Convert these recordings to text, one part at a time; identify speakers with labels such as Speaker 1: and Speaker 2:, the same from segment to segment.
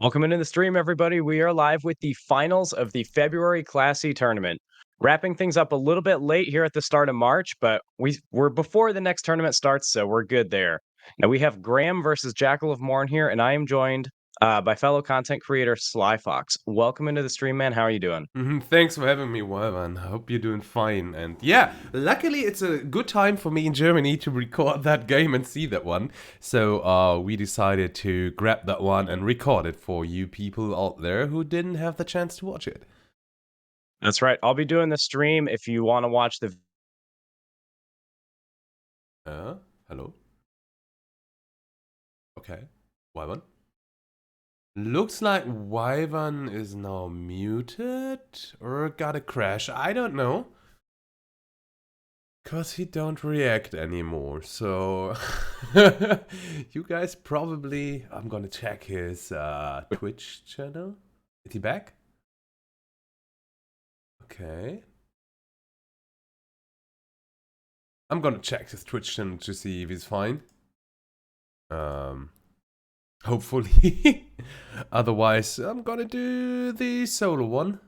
Speaker 1: Welcome into the stream, everybody. We are live with the finals of the February Class C tournament. Wrapping things up a little bit late here at the start of March, but we're before the next tournament starts, so we're good there. Now we have Graham versus JackalofMourn here, and I am joined by fellow content creator Slyfox. Welcome into the stream, man. How are you doing?
Speaker 2: Thanks for having me, Wyvvyrn. I hope you're doing fine. And yeah, luckily it's a good time for me in Germany to record that game and see that one. So we decided to grab that one and record it for you people out there who didn't have the chance to watch it.
Speaker 1: That's right. I'll be doing the stream if you want to watch the...
Speaker 2: Hello? Okay. Wyvvyrn? Looks like Wyvvyrn is now muted or got a crash. I don't know. Because he don't react anymore. So you guys probably... I'm gonna check his Twitch channel. Is he back? Okay. I'm gonna check his Twitch channel to see if he's fine. Hopefully. Otherwise, I'm gonna do the solo one.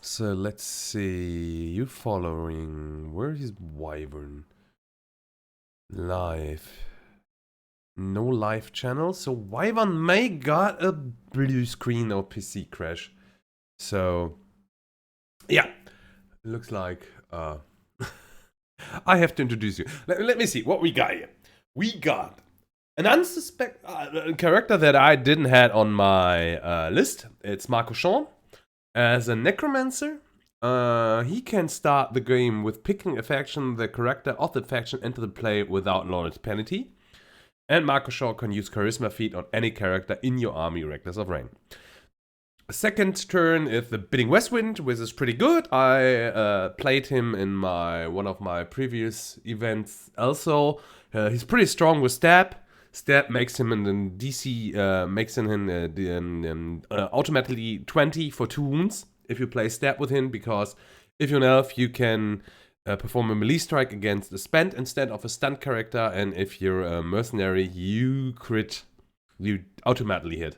Speaker 2: So let's see. You following? Where is Wyvvyrn? Live. No live channel. So Wyvvyrn may got a blue screen or PC crash. So yeah, looks like I have to introduce you. Let me see what we got here. We got an unsuspected character that I didn't have on my list. It's Marco Sean as a necromancer. He can start the game with picking a faction, the character of the faction into the play without knowledge penalty. And Marco Sean can use charisma feat on any character in your army regardless of rank. Second turn is the Bidding Westwind, which is pretty good. I played him in one of my previous events also. He's pretty strong with stab. Stab makes him in DC, makes him automatically 20 for 2 wounds if you play stab with him, because if you're an elf, you can perform a melee strike against a spent instead of a stunned character, and if you're a mercenary, you crit, you automatically hit.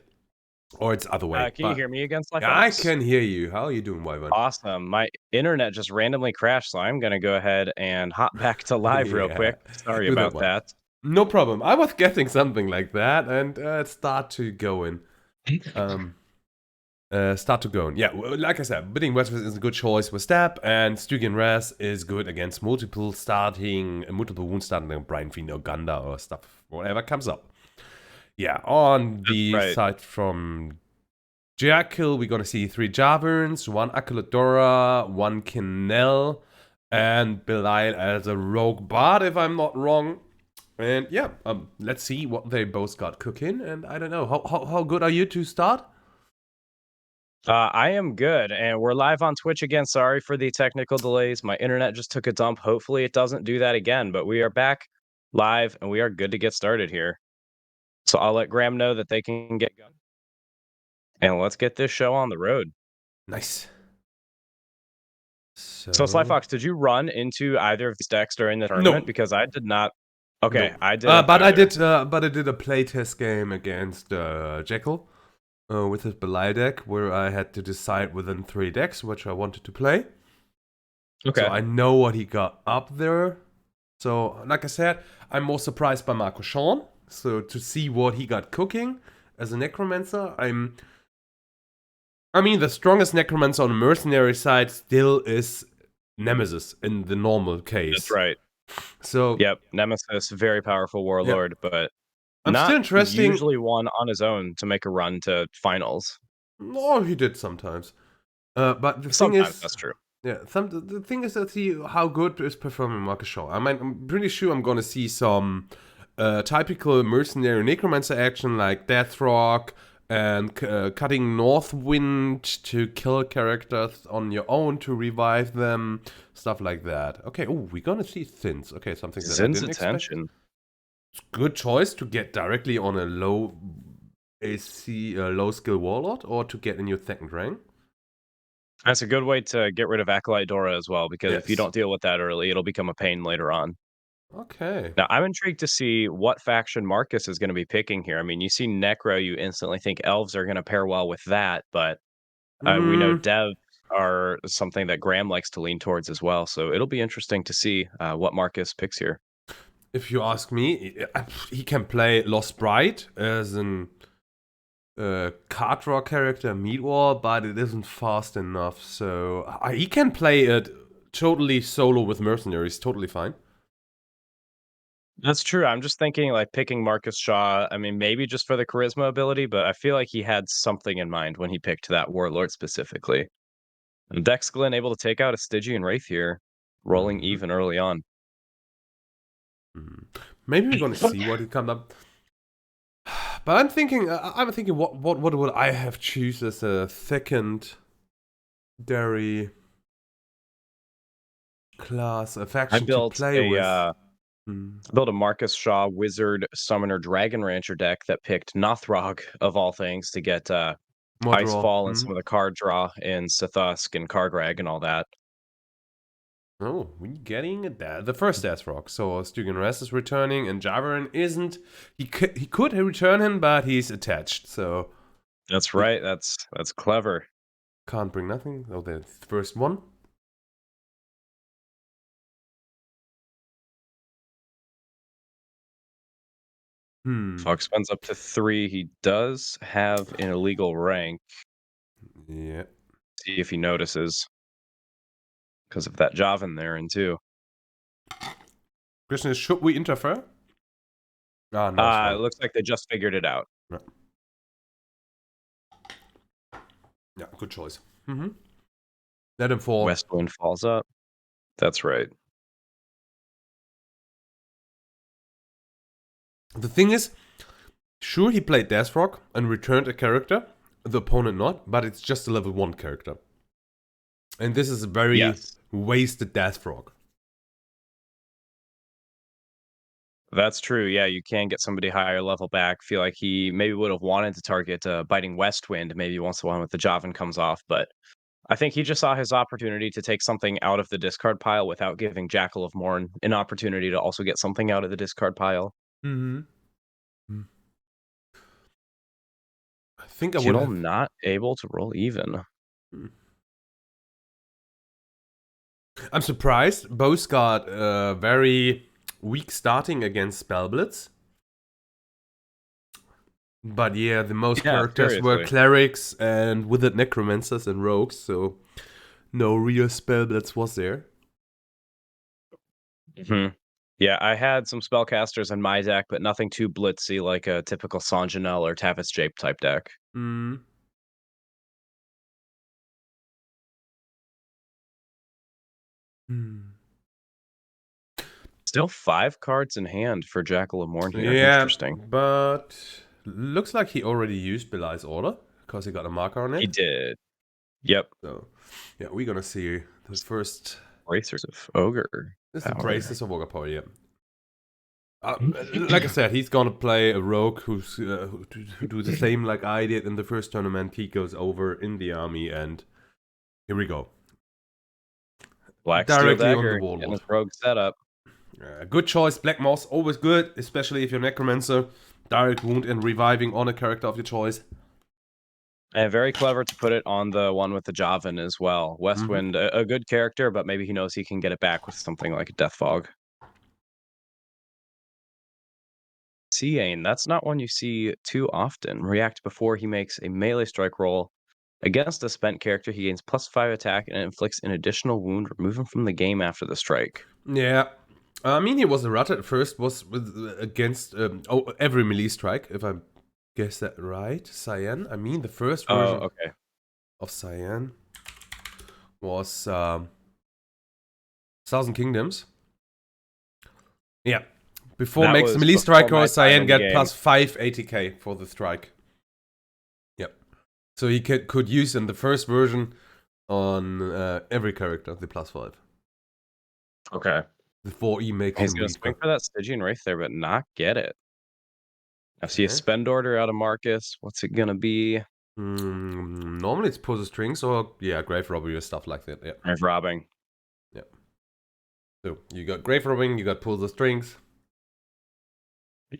Speaker 2: Or it's other way.
Speaker 1: can you hear me again, Slyfox?
Speaker 2: I can hear you. How are you doing, Wyvvyrn?
Speaker 1: Awesome. My internet just randomly crashed, so I'm going to go ahead and hop back to live real quick. Sorry about that.
Speaker 2: No problem. I was getting something like that, and start to go in. Yeah, like I said, Bidding Westwind is a good choice with stab, and Stygian Raz is good against multiple wounds starting like Brian Fiend or Gunda or stuff, whatever comes up. Yeah, on the side from Jackal, we're gonna see 3 Wyvvyrns, 1 Akeladora, 1 KANAL, and Belial as a rogue bard, if I'm not wrong. And yeah, let's see what they both got cooking. And I don't know, how good are you to start?
Speaker 1: I am good, and we're live on Twitch again. Sorry for the technical delays. My internet just took a dump. Hopefully it doesn't do that again, but we are back live, and we are good to get started here. So I'll let Graham know that they can get going. And let's get this show on the road.
Speaker 2: Nice.
Speaker 1: So Slyfox, did you run into either of these decks during the tournament? No. Because I did not. Okay, no. I did.
Speaker 2: But I did a playtest game against Jackal with his Belial deck, where I had to decide within 3 decks which I wanted to play. Okay. So I know what he got up there. So, like I said, I'm more surprised by Marco Sean. So to see what he got cooking as a necromancer, I mean, the strongest necromancer on the mercenary side still is Nemesis in the normal case.
Speaker 1: That's right.
Speaker 2: So
Speaker 1: yep, Nemesis, very powerful warlord, but
Speaker 2: not still interesting.
Speaker 1: Usually one on his own to make a run to finals.
Speaker 2: No, he did sometimes. But the
Speaker 1: sometimes
Speaker 2: thing is,
Speaker 1: that's true.
Speaker 2: Yeah, the thing is to see how good is performing Marco Sean. I mean, I'm pretty sure I'm gonna see some typical mercenary necromancer action like Deathrock and cutting Northwind to kill characters on your own to revive them, stuff like that. Okay, oh, we're gonna see Thins. Okay, something that
Speaker 1: Zin's
Speaker 2: I didn't
Speaker 1: attention.
Speaker 2: Expect. Good choice to get directly on a low AC, low skill warlord, or to get in your 2nd rank.
Speaker 1: That's a good way to get rid of Acolyte Dora as well, because if you don't deal with that early, it'll become a pain later on.
Speaker 2: Okay.
Speaker 1: Now, I'm intrigued to see what faction Marcus is gonna be picking here. I mean, you see Necro, you instantly think elves are gonna pair well with that, but, we know
Speaker 2: Mm,
Speaker 1: devs are something that Graham likes to lean towards as well, so it'll be interesting to see, what Marcus picks here.
Speaker 2: if you ask me, he can play Lost Bride as an card draw character, Meat War, but it isn't fast enough. So he can play it totally solo with mercenaries, totally fine.
Speaker 1: That's true. I'm just thinking, like, picking Marcus Shaw, I mean, maybe just for the charisma ability, but I feel like he had something in mind when he picked that Warlord specifically. And Dex Glenn able to take out a Stygian Wraith here, rolling
Speaker 2: Mhm.
Speaker 1: even early on.
Speaker 2: Mhm. Maybe we're gonna see what he comes up. But I'm thinking, what would I have choose as a secondary class, a
Speaker 1: I
Speaker 2: faction to
Speaker 1: built
Speaker 2: play
Speaker 1: a,
Speaker 2: with?
Speaker 1: uh
Speaker 2: Hmm.
Speaker 1: built a Marcus Shaw Wizard Summoner Dragon Rancher deck that picked Nothrog, of all things, to get,
Speaker 2: More draw.
Speaker 1: Icefall and
Speaker 2: Hmm.
Speaker 1: some of the card draw in Sithusk and Kargrag and all that.
Speaker 2: Oh, we're getting the first Death Rock. So Stugan Rest is returning, and Wyvvyrn isn't. He could return him, but he's attached, so
Speaker 1: That's
Speaker 2: he
Speaker 1: right, that's clever.
Speaker 2: can't bring nothing. Oh, the first one. Hmm.
Speaker 1: Fox spends up to 3. He does have an illegal rank.
Speaker 2: Yeah.
Speaker 1: See if he notices, because of that Javan there in too.
Speaker 2: Question is, should we interfere? Ah, nice
Speaker 1: It
Speaker 2: one.
Speaker 1: looks like they just figured it out.
Speaker 2: Yeah, yeah, good choice. Mm-hmm. Let him fall.
Speaker 1: West Wind falls up. That's right.
Speaker 2: The thing is, sure, he played Death Rock and returned a character, the opponent not, but it's just a level 1 character. And this is a very
Speaker 1: Yes.
Speaker 2: wasted Death Rock.
Speaker 1: That's true. Yeah, you can get somebody higher level back. Feel like he maybe would have wanted to target Biting West Wind maybe once the one with the Javan comes off, but I think he just saw his opportunity to take something out of the discard pile without giving JackalofMourn an opportunity to also get something out of the discard pile.
Speaker 2: Mm-hmm. I think I would
Speaker 1: Jill
Speaker 2: have.
Speaker 1: not able to roll even.
Speaker 2: I'm surprised. Both got very weak starting against Spellblitz. But yeah, the most
Speaker 1: Yeah,
Speaker 2: characters were
Speaker 1: seriously.
Speaker 2: clerics and withered necromancers and rogues, so no real Spellblitz was there.
Speaker 1: Hmm. Yeah, I had some spellcasters in my deck, but nothing too blitzy like a typical Sanjanel or Tavis Jape type deck.
Speaker 2: Hmm. Hmm.
Speaker 1: Still 5 cards in hand for JackalofMourn here.
Speaker 2: Yeah,
Speaker 1: Interesting.
Speaker 2: but looks like he already used Belial's Order because he got a marker on
Speaker 1: He
Speaker 2: it.
Speaker 1: did. Yep.
Speaker 2: So yeah, we're gonna see the first.
Speaker 1: Racers of Ogre
Speaker 2: This is the
Speaker 1: power.
Speaker 2: braces of Ogre Power, yeah. Like I said, he's gonna play a rogue who's who do the same like I did in the first tournament. He goes over in the army, and here we go,
Speaker 1: Black Steel
Speaker 2: directly on the
Speaker 1: Dagger getting
Speaker 2: Warlord.
Speaker 1: his rogue setup.
Speaker 2: Good choice. Black Moss always good, especially if you're Necromancer. Direct wound and reviving on a character of your choice.
Speaker 1: And very clever to put it on the one with the Javan as well.
Speaker 2: Mm-hmm.
Speaker 1: Westwind, a good character, but maybe he knows he can get it back with something like a Death Fog. Seain, that's not one you see too often. React before he makes a melee strike roll. Against a spent character, he gains +5 attack and inflicts an additional wound. Remove him from the game after the strike.
Speaker 2: Yeah. I mean, he was errata at first, was with, against every melee strike, if I guess that right. Cyan. I mean, the first
Speaker 1: Oh,
Speaker 2: version
Speaker 1: okay.
Speaker 2: of Cyan was Thousand Kingdoms. Yeah. Before
Speaker 1: That
Speaker 2: makes
Speaker 1: was
Speaker 2: melee
Speaker 1: before
Speaker 2: striker,
Speaker 1: my time
Speaker 2: Cyan
Speaker 1: in the
Speaker 2: get
Speaker 1: game.
Speaker 2: +5 ATK for the strike. Yep. So he could use in the first version on every character the +5.
Speaker 1: Okay.
Speaker 2: Before he makes
Speaker 1: He's
Speaker 2: him
Speaker 1: gonna swing
Speaker 2: weaker.
Speaker 1: for that Stygian Wraith there, but not get it. I see a
Speaker 2: Okay.
Speaker 1: spend order out of Marcus. What's it gonna be?
Speaker 2: Normally it's pull the strings or yeah, grave robbery or stuff like that. Yeah.
Speaker 1: Grave robbing.
Speaker 2: Yeah. So you got Grave Robbing, you got Pull the Strings,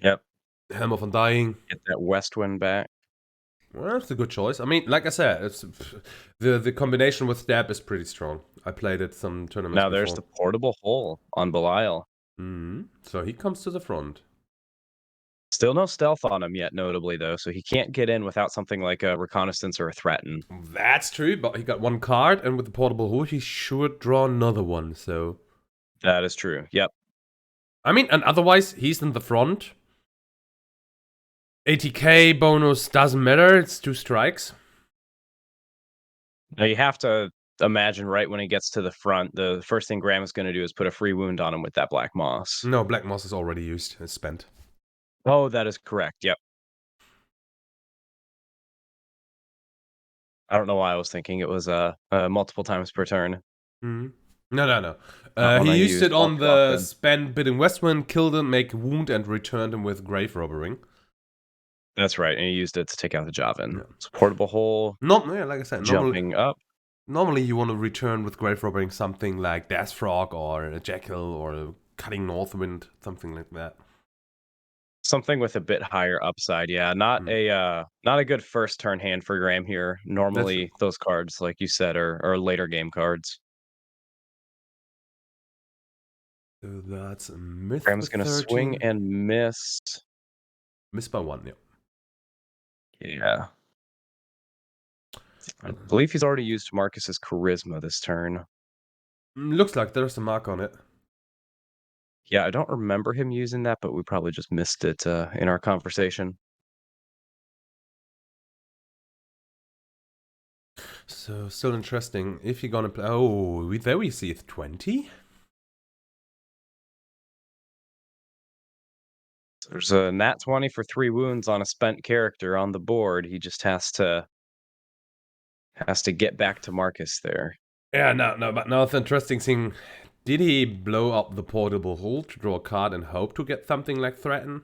Speaker 1: Yep.
Speaker 2: Helm of Undying.
Speaker 1: Get that West Wind back.
Speaker 2: Well, that's a good choice. I mean, like I said, it's the combination with Stab is pretty strong. I played it some tournaments
Speaker 1: Now
Speaker 2: before.
Speaker 1: there's the portable hole on Belial.
Speaker 2: So he comes to the front.
Speaker 1: Still no stealth on him yet, notably, though, so he can't get in without something like a Reconnaissance or a Threaten.
Speaker 2: That's true, but he got one card, and with the portable hole, he should draw another one, so...
Speaker 1: That is true, yep.
Speaker 2: I mean, and otherwise, he's in the front. 80k bonus doesn't matter, it's 2 strikes.
Speaker 1: Now you have to imagine right when he gets to the front, the first thing Graham is going to do is put a free wound on him with that Black Moss.
Speaker 2: No, Black Moss is already used, it's spent.
Speaker 1: Oh, that is correct, yep. I don't know why I was thinking it was multiple times per turn.
Speaker 2: No. He used it on the spend bit in Westwind, killed him, make a wound, and returned him with Grave Robbering.
Speaker 1: That's right, and he used it to take out the Javin. Yeah. It's portable hole.
Speaker 2: Yeah, like I said,
Speaker 1: jumping up.
Speaker 2: Normally you want to return with Grave Robbering something like Death Frog or a Jackal or a Cutting Northwind, something like that.
Speaker 1: Something with a bit higher upside, yeah. Not a good first turn hand for Graham here. Normally those cards, like you said, are later game cards.
Speaker 2: So that's a miss.
Speaker 1: Graham's gonna swing and miss.
Speaker 2: Miss by 1, yeah.
Speaker 1: Yeah. I believe he's already used Marcus's Charisma this turn.
Speaker 2: Looks like there's a mark on it.
Speaker 1: Yeah, I don't remember him using that, but we probably just missed it in our conversation.
Speaker 2: So, still interesting. If you're gonna play... Oh, there we see 20?
Speaker 1: There's a nat 20 for 3 wounds on a spent character on the board. He just has to get back to Marcus there.
Speaker 2: Yeah, no, but now the interesting thing, did he blow up the portable hole to draw a card and hope to get something like Threaten?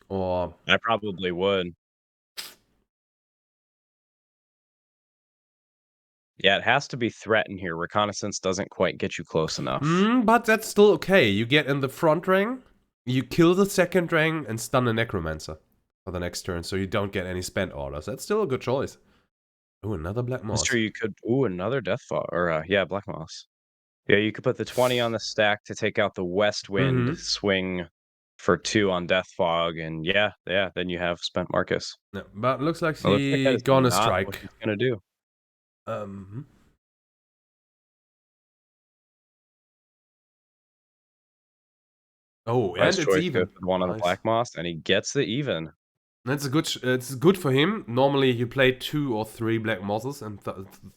Speaker 2: Or...
Speaker 1: I probably would. Yeah, it has to be Threaten here. Reconnaissance doesn't quite get you close enough.
Speaker 2: But that's still okay. You get in the front ring, you kill the second ring, and stun the Necromancer for the next turn, so you don't get any spent orders. That's still a good choice. Ooh, another Black Moss.
Speaker 1: That's true, you could... Ooh, another Death Fog. Or, yeah, Black Moss. Yeah, you could put the 20 on the stack to take out the West Wind, swing for 2 on Death Fog, and yeah, then you have spent Marcus.
Speaker 2: Yeah, but looks like he's gonna strike.
Speaker 1: What he's gonna do.
Speaker 2: Oh, and it's even.
Speaker 1: One on the Black Moss, and he gets the even.
Speaker 2: That's a good. It's good for him. Normally, you play 2 or 3 Black Mosses and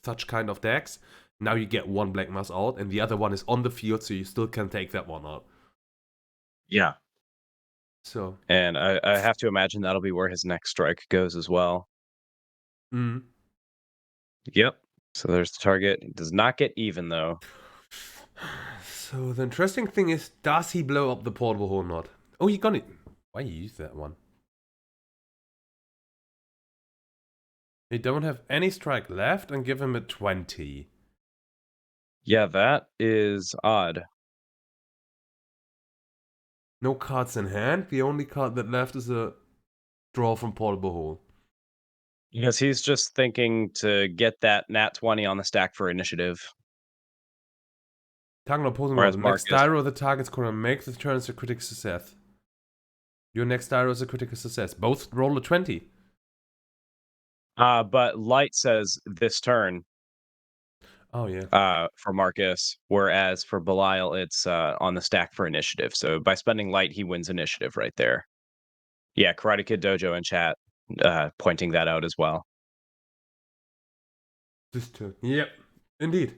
Speaker 2: such kind of decks. Now you get 1 Black Moss out, and the other one is on the field, so you still can take that one out.
Speaker 1: Yeah.
Speaker 2: So.
Speaker 1: And I have to imagine that'll be where his next strike goes as well. Yep. So there's the target. He does not get even, though.
Speaker 2: So the interesting thing is, does he blow up the portable hole or not? Oh, he got it. Why you use that one? They don't have any strike left and give him a 20.
Speaker 1: Yeah, that is odd.
Speaker 2: No cards in hand. The only card that left is a draw from portable hole.
Speaker 1: Because he's just thinking to get that nat 20 on the stack for initiative.
Speaker 2: Target opposing roll. The next die roll the target's corner make the turn as a critical success. Your next die roll is a critical success. Both roll a 20.
Speaker 1: But Light says this turn.
Speaker 2: Oh, yeah.
Speaker 1: For Marcus, whereas for Belial, it's on the stack for initiative. So by spending Light, he wins initiative right there. Yeah, Karate Kid Dojo in chat pointing that out as well.
Speaker 2: This turn. Yep, indeed.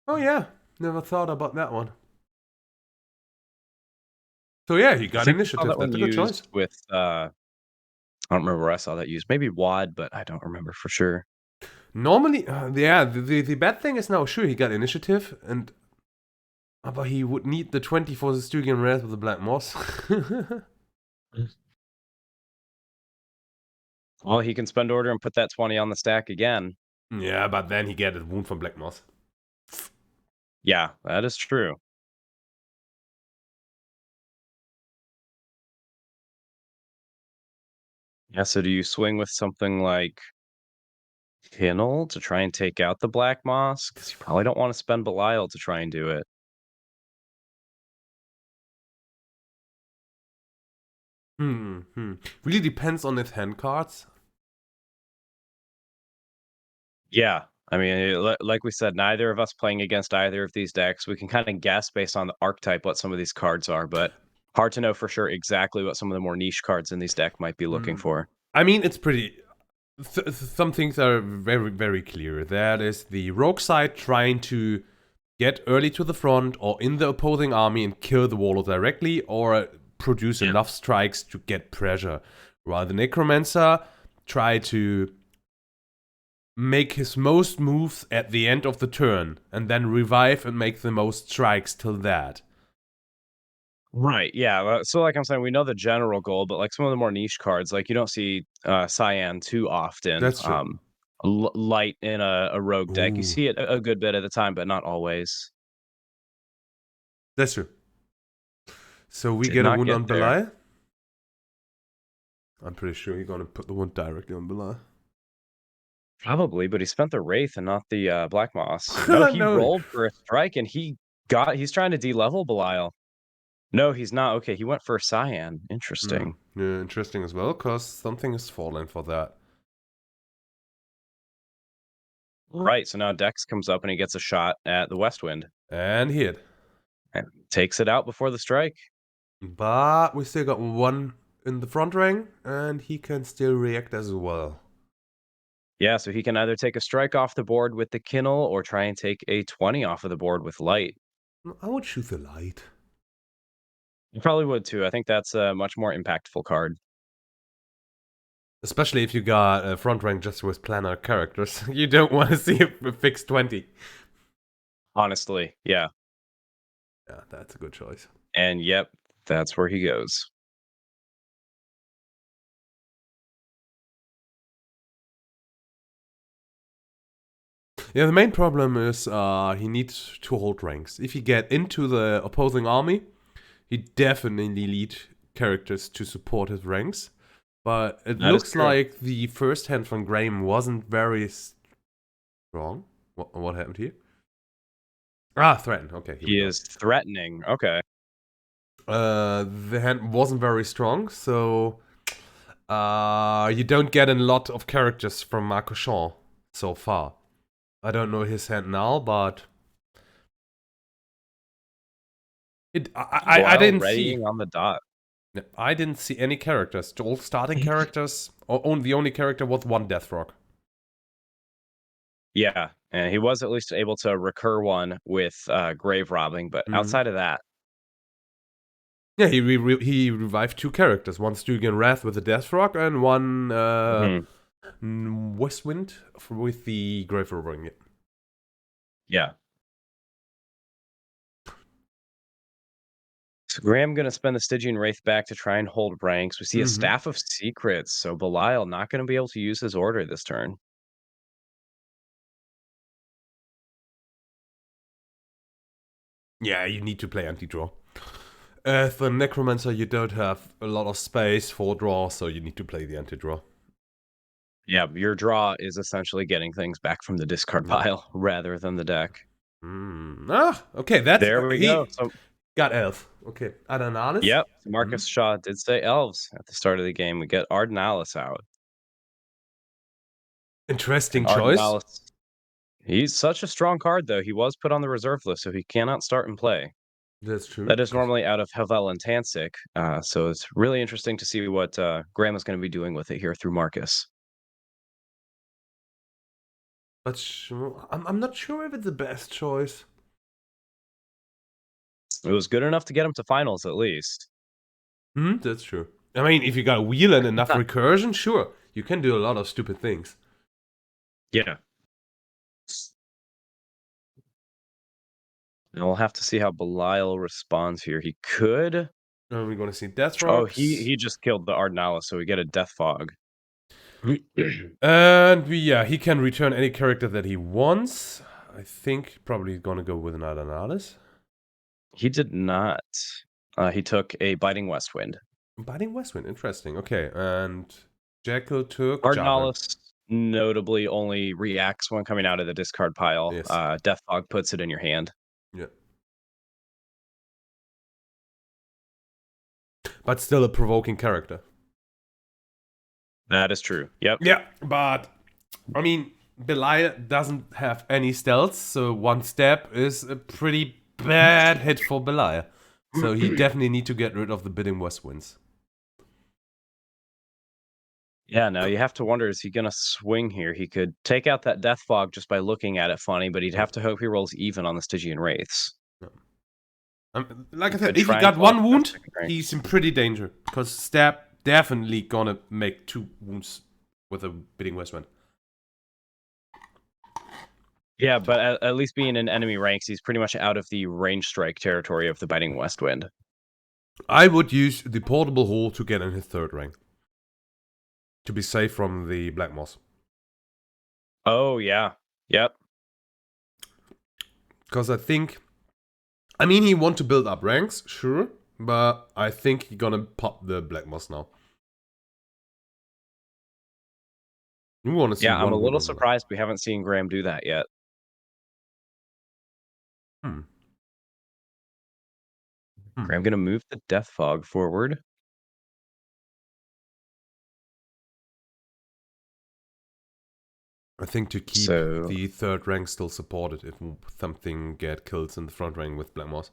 Speaker 2: Oh, yeah. Never thought about that one. So yeah, he got initiative. That's a good choice.
Speaker 1: With I don't remember where I saw that used. Maybe WAD, but I don't remember for sure.
Speaker 2: Normally, yeah, the bad thing is now, sure, he got initiative, and but he would need the 20 for the Stygian Wrath with the Black Moss.
Speaker 1: Well, he can spend order and put that 20 on the stack again.
Speaker 2: Yeah, but then he get a wound from Black Moss.
Speaker 1: Yeah, that is true. Yeah, so do you swing with something like KANAL to try and take out the Black Moss? Because you probably don't want to spend Belial to try and do it.
Speaker 2: Really depends on his hand cards.
Speaker 1: Yeah, I mean, like we said, neither of us playing against either of these decks. We can kind of guess based on the archetype what some of these cards are, but hard to know for sure exactly what some of the more niche cards in these deck might be looking for.
Speaker 2: I mean, it's pretty. Some things are very, very clear. That is the rogue side trying to get early to the front or in the opposing army and kill the Warlord directly, or produce enough strikes to get pressure. While the Necromancer try to make his most moves at the end of the turn and then revive and make the most strikes till that.
Speaker 1: Right, yeah, so like I'm saying, we know the general goal, but like some of the more niche cards, like you don't see Cyan too often.
Speaker 2: That's true.
Speaker 1: Light in a rogue deck. You
Speaker 2: Ooh,
Speaker 1: see it a good bit at the time, but not always.
Speaker 2: that's true. So we
Speaker 1: Did
Speaker 2: get a
Speaker 1: not
Speaker 2: wound
Speaker 1: get
Speaker 2: on
Speaker 1: there.
Speaker 2: Belay. I'm pretty sure he's gonna put the wound directly on Belay.
Speaker 1: Probably, but he spent the Wraith and not the Black Moss. No, he
Speaker 2: No.
Speaker 1: rolled for a strike and he's trying to de-level Belial. No, he's not. Okay, he went for Cyan. Interesting.
Speaker 2: Yeah, interesting as well, because something is falling for that.
Speaker 1: Right, so now Dex comes up and he gets a shot at the West Wind.
Speaker 2: And hit.
Speaker 1: And takes it out before the strike.
Speaker 2: But we still got one in the front ring, and he can still react as well.
Speaker 1: Yeah, so he can either take a strike off the board with the Kinnel or try and take a 20 off of the board with Light.
Speaker 2: I would choose the light.
Speaker 1: You probably would too. I think that's a much more impactful card.
Speaker 2: Especially if you got a front rank just with planar characters. You don't want to see a fixed 20.
Speaker 1: Honestly, yeah.
Speaker 2: Yeah, that's a good choice.
Speaker 1: And yep, that's where he goes.
Speaker 2: Yeah, the main problem is he needs to hold ranks. If you get into the opposing army, he definitely need characters to support his ranks. But it
Speaker 1: That is
Speaker 2: looks
Speaker 1: true.
Speaker 2: like the first hand from Graham wasn't very strong. What happened here? Ah, threaten. Okay, here we
Speaker 1: He
Speaker 2: go.
Speaker 1: is threatening. Okay.
Speaker 2: The hand wasn't very strong, so you don't get a lot of characters from Marco Shaw so far. I don't know his hand now, but I didn't see.
Speaker 1: On the dot.
Speaker 2: I didn't see any characters. All starting characters. The only character was one Death Rock.
Speaker 1: Yeah, and he was at least able to recur one with grave robbing, but outside of that,
Speaker 2: Yeah, he revived two characters. One Stygian Wrath with the Death Rock, and one Westwind with the Grave Robbing.
Speaker 1: yeah. So Graham gonna spend the Stygian Wraith back to try and hold ranks. We see a Staff of Secrets, so Belial not gonna be able to use his order this turn.
Speaker 2: Yeah, you need to play anti-draw. For Necromancer, you don't have a lot of space for draw, so you need to play the anti-draw.
Speaker 1: Yeah, your draw is essentially getting things back from the discard pile rather than the deck.
Speaker 2: Okay, that's
Speaker 1: There we go. So,
Speaker 2: got Elf. Okay, Adanalis.
Speaker 1: yep, Marcus Shaw did say elves at the start of the game. We get Ardenalis out.
Speaker 2: Interesting
Speaker 1: And
Speaker 2: choice.
Speaker 1: Ardenalis, he's such a strong card, though. He was put on the reserve list, so he cannot start and play.
Speaker 2: That's true.
Speaker 1: That is normally out of Havel and Tansik, so it's really interesting to see what Graham is going to be doing with it here through Marcus.
Speaker 2: But I'm not sure if it's the best choice.
Speaker 1: It was good enough to get him to finals, at least.
Speaker 2: That's true. I mean, if you got a wheel and enough recursion, sure, you can do a lot of stupid things.
Speaker 1: Yeah. And we'll have to see how Belial responds here. He could.
Speaker 2: We're going to see Death
Speaker 1: Oh,
Speaker 2: Rocks.
Speaker 1: he just killed the Ardenalis, so we get a Death Fog.
Speaker 2: And yeah, he can return any character that he wants. I think probably gonna go with another Analysis.
Speaker 1: He did not. He took a Biting Westwind.
Speaker 2: Biting Westwind, interesting. Okay, and Jackal took Java.
Speaker 1: Ardenalis notably only reacts when coming out of the discard pile.
Speaker 2: Yes.
Speaker 1: Death Fog puts it in your hand.
Speaker 2: Yeah. But still a provoking character.
Speaker 1: That is true. Yep.
Speaker 2: Yeah, but I mean, Belial doesn't have any stealth, so one step is a pretty bad hit for Belial. So he definitely need to get rid of the Bidding Westwinds.
Speaker 1: Yeah, now you have to wonder, is he going to swing here? He could take out that Death Fog just by looking at it funny, but he'd have to hope he rolls even on the Stygian Wraiths.
Speaker 2: Like I said, if he got one wound, he's in pretty danger. Because Stab definitely gonna make 2 wounds with a Bidding Westwind.
Speaker 1: Yeah, but at least being in enemy ranks, he's pretty much out of the range strike territory of the Biting Westwind.
Speaker 2: I would use the Portable Hole to get in his 3rd rank. To be safe from the Black Moss.
Speaker 1: Oh, yeah. Yep.
Speaker 2: Because I think... I mean, he want to build up ranks, sure. But I think he's gonna pop the Black Moss now. We want to see.
Speaker 1: Yeah, I'm a little surprised we haven't seen Graham do that yet. Graham gonna move the Death Fog forward.
Speaker 2: I think to keep the 3rd rank still supported if something get kills in the front rank with Black Moss.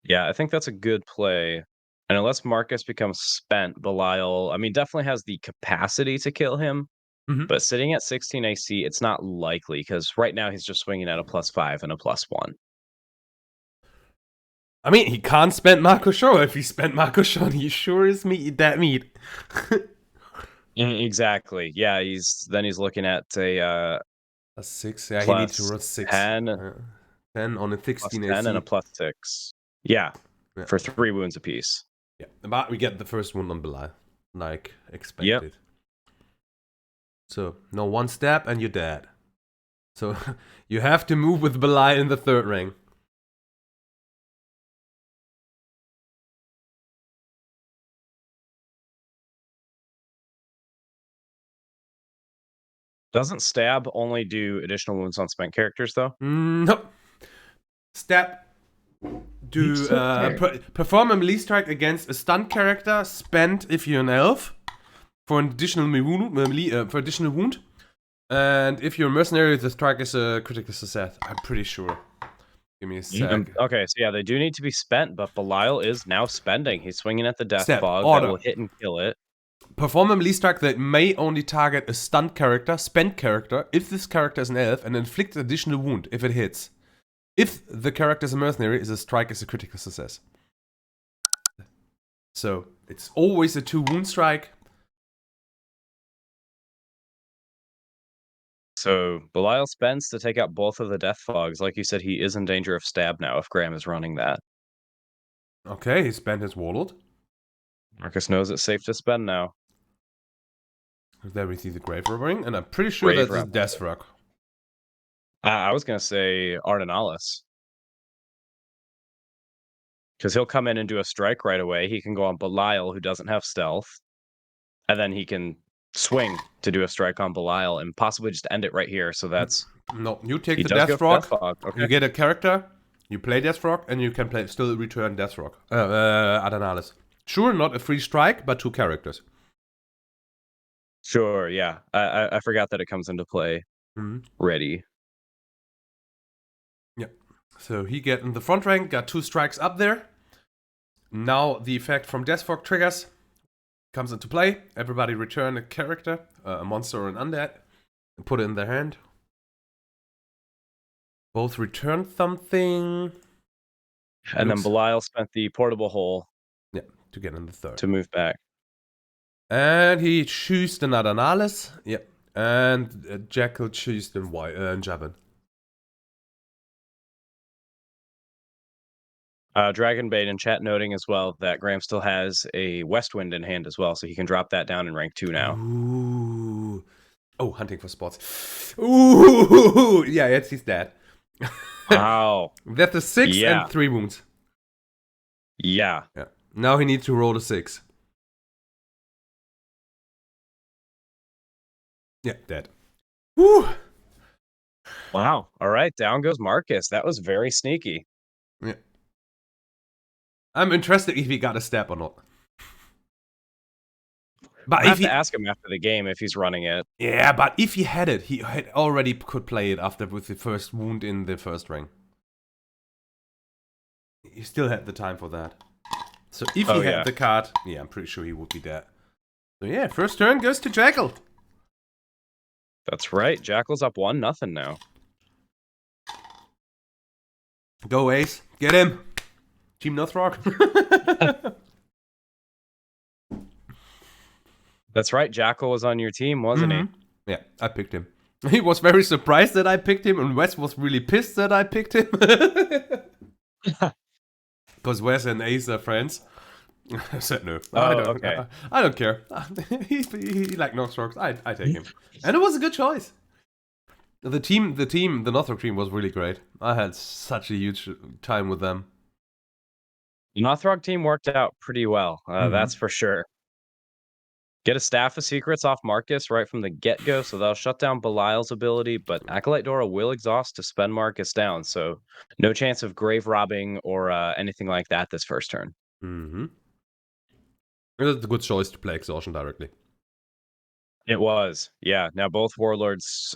Speaker 1: Yeah, I think that's a good play. And unless Marcus becomes spent, Belial, I mean, definitely has the capacity to kill him. But sitting at 16 AC, it's not likely, because right now he's just swinging at a +5 and a +1.
Speaker 2: I mean, he can't spend Marco Shaw. If he spent Marco Shaw, he sure is that meat.
Speaker 1: Exactly. Yeah, he's looking at a
Speaker 2: 6. Yeah, he needs to roll 6.
Speaker 1: 10
Speaker 2: on a 16
Speaker 1: +10
Speaker 2: AC.
Speaker 1: and a +6. Yeah, for 3 wounds apiece.
Speaker 2: Yeah, but we get the first wound on Belial, like expected. Yep. So, no 1 step and you're dead. So, you have to move with Belial in the 3rd rank.
Speaker 1: Doesn't Stab only do additional wounds on spent characters, though?
Speaker 2: Nope. Stab. Do perform a melee strike against a stunned character, spend if you're an elf, for an additional wound. And if you're a mercenary, the strike is a critical success. I'm pretty sure. Give me a sec.
Speaker 1: Okay, so yeah, they do need to be spent, but Belial is now spending. He's swinging at the Death Fog that will hit and kill it.
Speaker 2: Perform a melee strike that may only target a stunned character, spent character, if this character is an elf, and inflict additional wound if it hits. If the character is a mercenary, the strike is a critical success. So, it's always a 2 wound strike.
Speaker 1: So, Belial spends to take out both of the Death Fogs. Like you said, he is in danger of Stab now if Graham is running that.
Speaker 2: Okay, he spent his Warlord.
Speaker 1: Marcus knows it's safe to spend now.
Speaker 2: There we see the Grave Robbering, and I'm pretty sure that's a Death Rock.
Speaker 1: I was going to say Ardenalis. Because he'll come in and do a strike right away. He can go on Belial, who doesn't have stealth. And then he can swing to do a strike on Belial and possibly just end it right here. So that's...
Speaker 2: No, you take the Deathrock, okay. You get a character, you play Deathrock, and you can still return Deathrock. Ardenalis. Sure, not a free strike, but 2 characters.
Speaker 1: Sure, yeah. I forgot that it comes into play. Ready.
Speaker 2: Yeah. So he get in the front rank, got 2 strikes up there. Now the effect from Deathrock triggers comes into play. Everybody return a character, a monster or an undead, and put it in their hand. Both return something.
Speaker 1: And then Belial spent the portable hole.
Speaker 2: Yeah, to get in the 3rd.
Speaker 1: To move back.
Speaker 2: And he chose another Analysis. Yeah. And Jackal chose the Javelin.
Speaker 1: Dragonbait in chat noting as well that Graham still has a Westwind in hand as well, so he can drop that down in rank 2 now.
Speaker 2: Ooh. Oh, hunting for spots. Ooh, yeah, jetzt he's dead.
Speaker 1: Wow.
Speaker 2: That's a 6
Speaker 1: Yeah.
Speaker 2: and 3 wounds.
Speaker 1: Yeah.
Speaker 2: Yeah. Now he needs to roll a 6. Yeah, dead. Woo!
Speaker 1: Wow. All right, down goes Marcus. That was very sneaky.
Speaker 2: Yeah. I'm interested if he got a stab or not. But
Speaker 1: I
Speaker 2: if
Speaker 1: have
Speaker 2: he,
Speaker 1: to ask him after the game if he's running it.
Speaker 2: yeah, but if he had it, he had already could play it after with the first wound in the first ring. He still had the time for that. So if he had the card, yeah, I'm pretty sure he would be dead. So yeah, first turn goes to Jackal.
Speaker 1: That's right. Jackal's up 1-0 now.
Speaker 2: Go Ace, get him. Team Northrog.
Speaker 1: That's right. Jackal was on your team, wasn't he?
Speaker 2: Yeah, I picked him. He was very surprised that I picked him, and Wes was really pissed that I picked him. Because Wes and Ace are friends. I said no.
Speaker 1: Okay.
Speaker 2: I don't care. he like Northrog. I take him. And it was a good choice. The Northrog team was really great. I had such a huge time with them.
Speaker 1: The Northrog team worked out pretty well. That's for sure. Get a Staff of Secrets off Marcus right from the get-go, so that'll shut down Belial's ability, but Acolyte Dora will exhaust to spend Marcus down, so no chance of grave robbing or anything like that this first turn.
Speaker 2: It's a good choice to play Exhaustion directly.
Speaker 1: It was, yeah. Now both Warlords,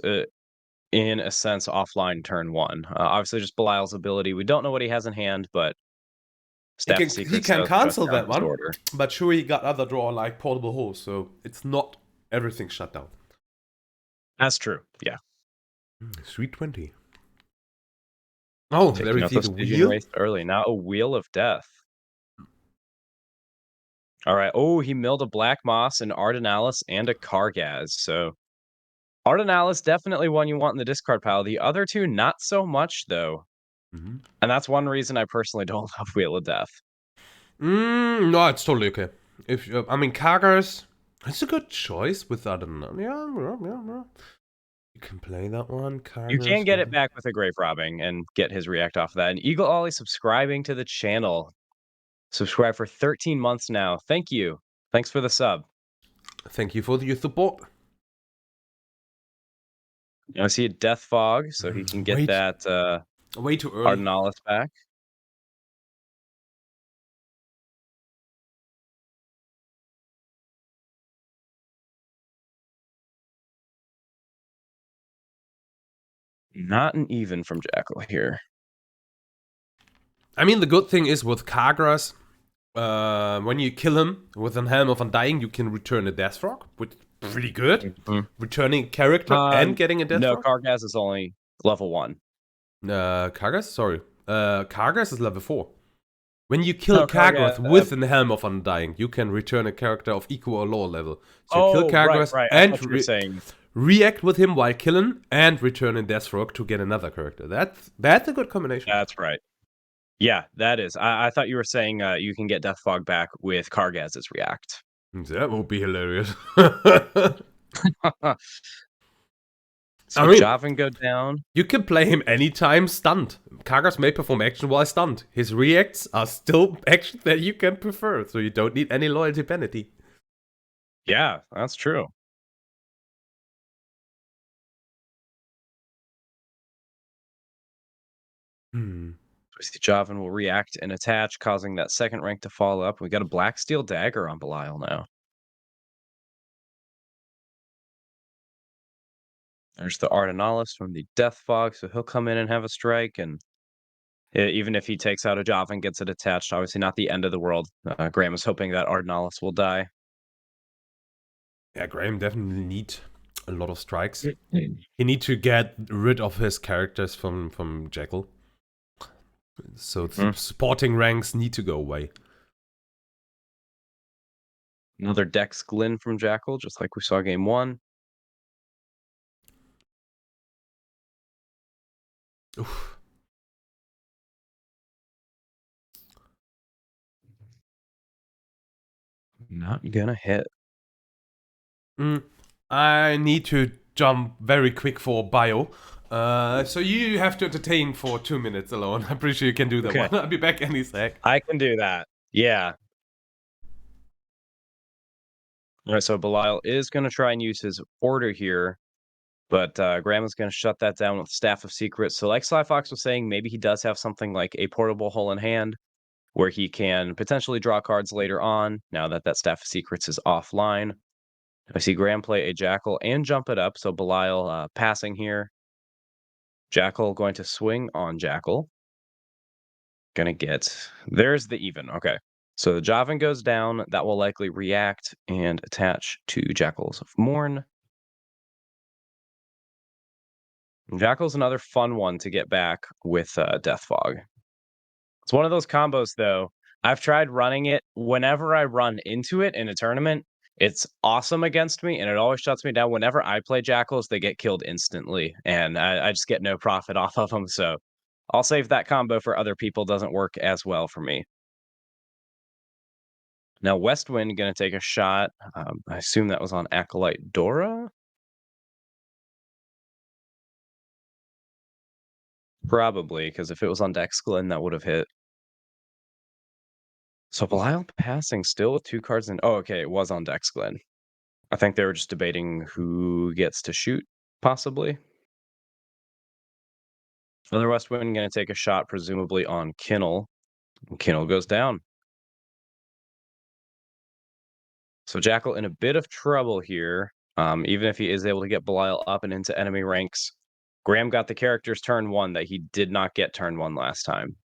Speaker 1: in a sense, offline turn 1. Obviously just Belial's ability. We don't know what he has in hand, but Staff of Secrets
Speaker 2: he can
Speaker 1: does shut
Speaker 2: cancel
Speaker 1: down
Speaker 2: that
Speaker 1: his
Speaker 2: one,
Speaker 1: order.
Speaker 2: but sure he got other draw like Portable Hole, so it's not everything shut down.
Speaker 1: That's true, yeah.
Speaker 2: Sweet 20. Oh, there we see the wheel.
Speaker 1: Raced early. Now a Wheel of Death. All right. Oh, he milled a Black Moss, an Ardenalis, and a Kargaz. So Ardenalis definitely one you want in the discard pile. The other two, not so much, though. And that's one reason I personally don't love Wheel of Death.
Speaker 2: No, it's totally okay. If I mean, Kargaz, it's a good choice with Ardenalis. Yeah. You can play that one. Kargaz,
Speaker 1: You can get it back with a Grave Robbing and get his react off of that. And Eagle Ollie subscribing to the channel. Subscribe for 13 months now. Thank you. Thanks for the sub.
Speaker 2: Thank you for your support.
Speaker 1: I see a Death Fog, so he can get that
Speaker 2: way too early.
Speaker 1: Ardenalis back. Not an even from Jackal here.
Speaker 2: I mean, the good thing is with Kargaz, when you kill him with an Helm of Undying, you can return a Death Frog, which is pretty good. Returning character and getting a Death Frog.
Speaker 1: No, Kargaz is only level 1.
Speaker 2: Kargaz? Sorry. Kargaz is level 4. When you kill Kargaz with an Helm of Undying, you can return a character of equal or lower level. So you kill Kargaz and react with him while killing and return a Death Frog to get another character. That's a good combination.
Speaker 1: That's right. Yeah, that is. I thought you were saying you can get Death Fog back with Kargaz's react.
Speaker 2: That would be hilarious.
Speaker 1: So I mean, Javan go down.
Speaker 2: You can play him anytime stunned. Kargaz may perform action while stunned. His reacts are still actions that you can prefer, so you don't need any loyalty penalty.
Speaker 1: Yeah, that's true. Javan will react and attach, causing that second rank to fall up. We got a Black Steel Dagger on Belial now. There's the Ardenalis from the Death Fog, so he'll come in and have a strike, and even if he takes out a Javan and gets it attached, obviously not the end of the world. Graham is hoping that Ardenalis will die.
Speaker 2: Yeah, Graham definitely needs a lot of strikes. He needs to get rid of his characters from Jackal. So the supporting ranks need to go away.
Speaker 1: Another Dex Glyn from Jackal, just like we saw game 1.
Speaker 2: Oof.
Speaker 1: Not gonna hit.
Speaker 2: I need to jump very quick for bio. So you have to entertain for 2 minutes alone. I'm pretty sure you can do that one. I'll be back any sec.
Speaker 1: I can do that. Yeah. All right, so Belial is going to try and use his order here, but Graham is going to shut that down with Staff of Secrets. So like Slyfox was saying, maybe he does have something like a portable Hole in Hand, where he can potentially draw cards later on, now that that Staff of Secrets is offline. I see Graham play a Jackal and jump it up, so Belial passing here. Jackal going to swing on Jackal. Gonna get... There's the even, okay. So the Javelin goes down, that will likely react and attach to JackalofMourn. Jackal's another fun one to get back with Death Fog. It's one of those combos, though. I've tried running it. Whenever I run into it in a tournament, it's awesome against me, and it always shuts me down. Whenever I play Jackals, they get killed instantly, and I just get no profit off of them, so I'll save that combo for other people. Doesn't work as well for me. Now, Westwind going to take a shot. I assume that was on Acolyte Dora? Probably, because if it was on Dexglin, that would have hit. So Belial passing still with 2 cards in... Oh, okay, it was on Dexglin. I think they were just debating who gets to shoot, possibly. Other Westwind going to take a shot, presumably on Kinnel. Kinnel goes down. So Jackal in a bit of trouble here, even if he is able to get Belial up and into enemy ranks. Graham got the characters turn 1 that he did not get turn 1 last time.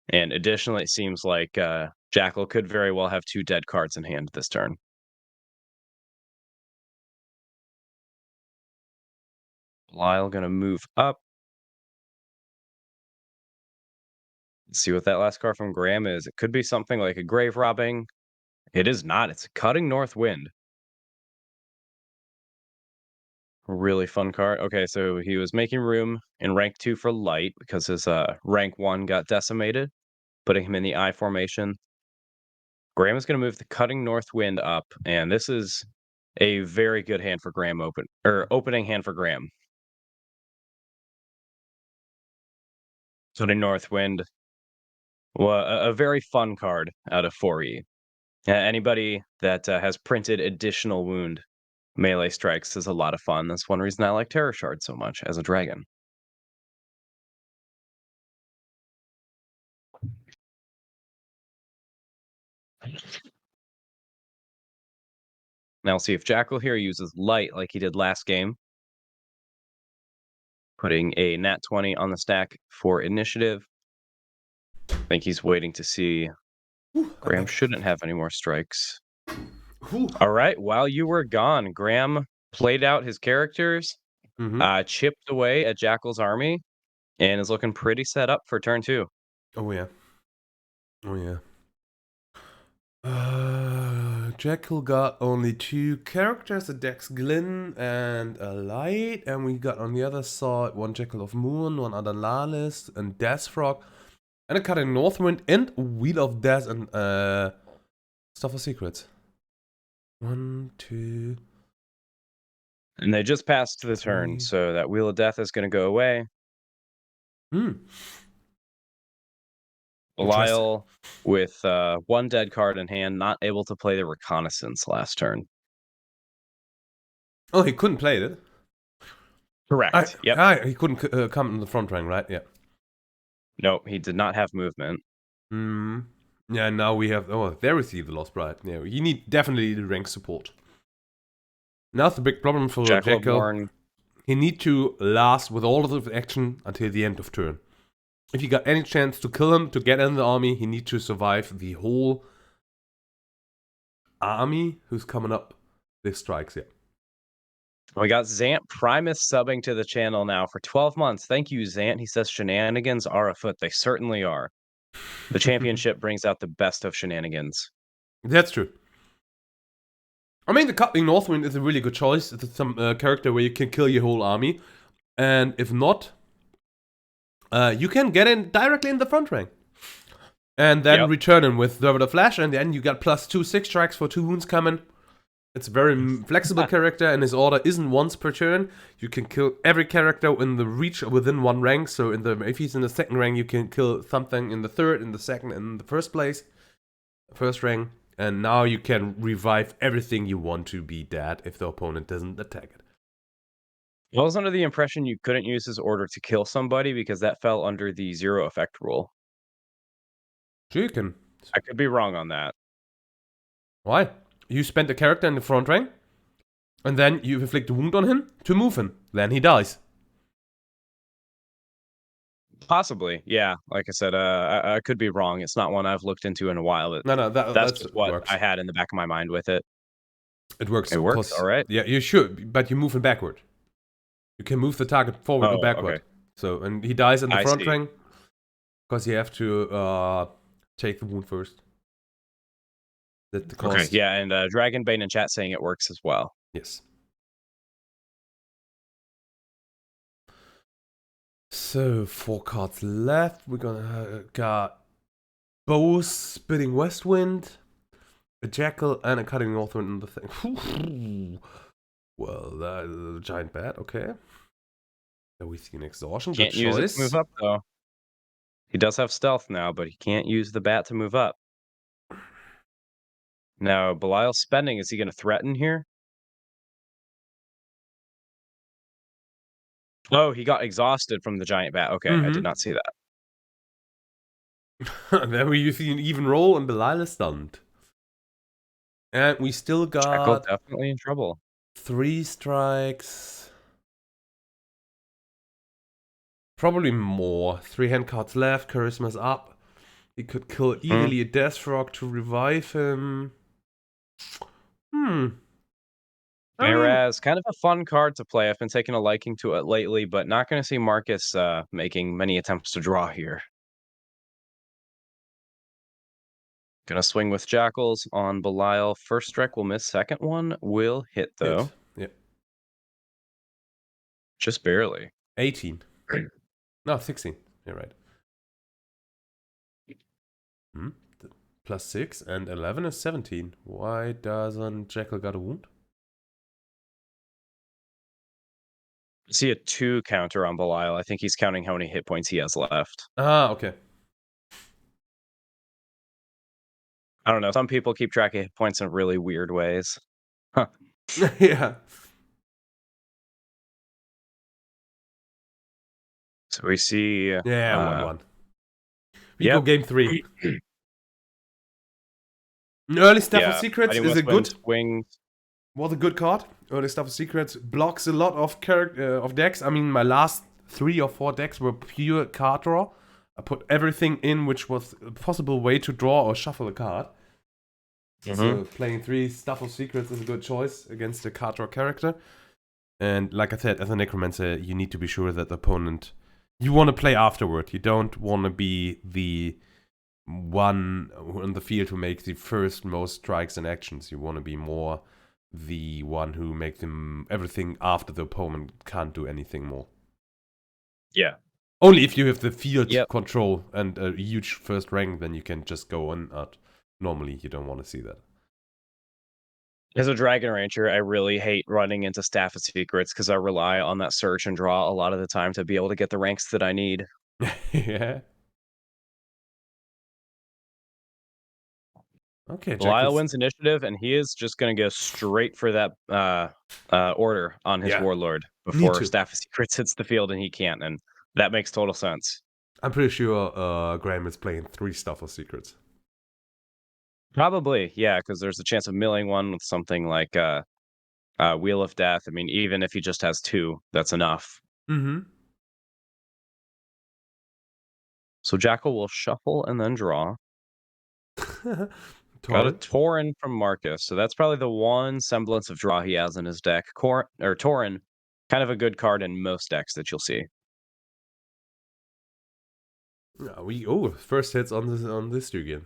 Speaker 1: And additionally, it seems like Jackal could very well have 2 dead cards in hand this turn. Belial going to move up. Let's see what that last card from Graham is. It could be something like a Grave Robbing. It is not. It's a Cutting North Wind. Really fun card. Okay, so he was making room in rank 2 for Light because his rank 1 got decimated, putting him in the I formation. Graham is going to move the Cutting North Wind up, and this is a very good hand for Graham opening hand for Graham. Cutting North Wind, well, a very fun card out of 4E. Anybody that has printed additional wound melee strikes is a lot of fun. That's one reason I like Terror Shard so much as a dragon. Now we'll see if Jackal here uses Light like he did last game. Putting a Nat 20 on the stack for initiative. I think he's waiting to see. Graham shouldn't have any more strikes. All right, while you were gone, Graham played out his characters, chipped away at Jackal's army, and is looking pretty set up for turn 2.
Speaker 2: Oh yeah. Oh yeah. Jackal got only 2 characters, a Dexglin and a Light, and we got on the other side 1 JackalofMourn, 1 Adalalis, and Deathfrog, and a Cutting Northwind, and Wheel of Death, and Stuff of Secrets. 1, 2...
Speaker 1: And they just passed to the turn, so that Wheel of Death is going to go away. Belial with 1 dead card in hand, not able to play the Reconnaissance last turn.
Speaker 2: Oh, he couldn't play it?
Speaker 1: Correct, yep.
Speaker 2: He couldn't come in the front rank, right? Yeah.
Speaker 1: Nope, he did not have movement.
Speaker 2: Yeah, now we have... Oh, there is the Lost Bride. Yeah, you need definitely the rank support. Now the big problem for Jackal. He need to last with all of the action until the end of turn. If you got any chance to kill him, to get in the army, he need to survive the whole army who's coming up this strikes, yeah.
Speaker 1: We got Zant Primus subbing to the channel now for 12 months. Thank you, Zant. He says shenanigans are afoot. They certainly are. The championship brings out the best of shenanigans.
Speaker 2: That's true. I mean, the Cutting Northwind is a really good choice. It's some character where you can kill your whole army. And if not, you can get in directly in the front rank. And then return him with Server the Flash, and then you got +2 6 strikes for 2 wounds coming. It's a very flexible character, and his order isn't once per turn. You can kill every character in the reach within one rank. So if he's in the second rank, you can kill something in the third, in the second, and in the first rank. And now you can revive everything you want to be dead if the opponent doesn't attack it.
Speaker 1: I was under the impression you couldn't use his order to kill somebody because that fell under the 0 effect rule.
Speaker 2: Sure, you can.
Speaker 1: I could be wrong on that.
Speaker 2: Why? You spend a character in the front rank, and then you inflict a wound on him to move him. Then he dies.
Speaker 1: Possibly, yeah. Like I said, I could be wrong. It's not one I've looked into in a while. But
Speaker 2: No,
Speaker 1: that's just what
Speaker 2: works.
Speaker 1: I had in the back of my mind with it.
Speaker 2: It works.
Speaker 1: It works, all right.
Speaker 2: Yeah, you should, but you move him backward. You can move the target forward or backward.
Speaker 1: Okay.
Speaker 2: So, and he dies in the front
Speaker 1: see.
Speaker 2: rank because you have to take the wound first. That's the cost.
Speaker 1: Okay, yeah, and Dragonbane in chat saying it works as well.
Speaker 2: Yes. So 4 cards left. We're gonna got both Spitting Westwind, a Jackal, and a Cutting Northwind in the thing. Well, that is a giant bat. Okay. So we see an exhaustion.
Speaker 1: Can't use it to move up though. He does have stealth now, but he can't use the bat to move up. Now, Belial's spending. Is he going to threaten here? Oh, he got exhausted from the giant bat. Okay, I did not see that.
Speaker 2: Then we see an even roll, and Belial is stunned. And we still got
Speaker 1: Jackal definitely in trouble.
Speaker 2: 3 strikes. Probably more. 3 hand cards left. Charisma's up. He could kill easily a Death Frog to revive him.
Speaker 1: Whereas, kind of a fun card to play. I've been taking a liking to it lately, but not going to see Marcus making many attempts to draw here. Gonna swing with Jackals on Belial. First strike will miss. Second one will hit, though.
Speaker 2: Yeah.
Speaker 1: Just barely.
Speaker 2: 18. No, 16. You're right. Plus 6 and 11 is 17. Why doesn't Jackal got a wound?
Speaker 1: See a 2 counter on Belial. I think he's counting how many hit points he has left.
Speaker 2: Ah, okay.
Speaker 1: I don't know. Some people keep track of hit points in really weird ways. Huh.
Speaker 2: Yeah.
Speaker 1: So we see...
Speaker 2: Yeah, 1-1. We go game 3. Early Stuff of Secrets is a good... Was a good card. Early Stuff of Secrets blocks a lot of decks. I mean, my last 3 or 4 decks were pure card draw. I put everything in which was a possible way to draw or shuffle a card. So playing 3 Stuff of Secrets is a good choice against a card draw character. And like I said, as a Necromancer, you need to be sure that the opponent... You want to play afterward. You don't want to be the one on the field who makes the first most strikes and actions. You want to be more the one who makes them everything after the opponent can't do anything more.
Speaker 1: Yeah.
Speaker 2: Only if you have the field control and a huge first rank, then you can just go on. Normally, you don't want to see that.
Speaker 1: As a Dragon Rancher, I really hate running into Staff of Secrets because I rely on that search and draw a lot of the time to be able to get the ranks that I need.
Speaker 2: Yeah. Okay,
Speaker 1: Belial wins initiative, and he is just going to go straight for that order on his Warlord before Staff of Secrets hits the field, and he can't, and that makes total sense.
Speaker 2: I'm pretty sure Graham is playing 3 Stuff of Secrets.
Speaker 1: Probably, yeah, because there's a chance of milling one with something like Wheel of Death. I mean, even if he just has 2, that's enough. So Jackal will shuffle and then draw. Got a Tauren from Marcus, so that's probably the one semblance of draw he has in his deck. Tauren, kind of a good card in most decks that you'll see.
Speaker 2: First hits on this again.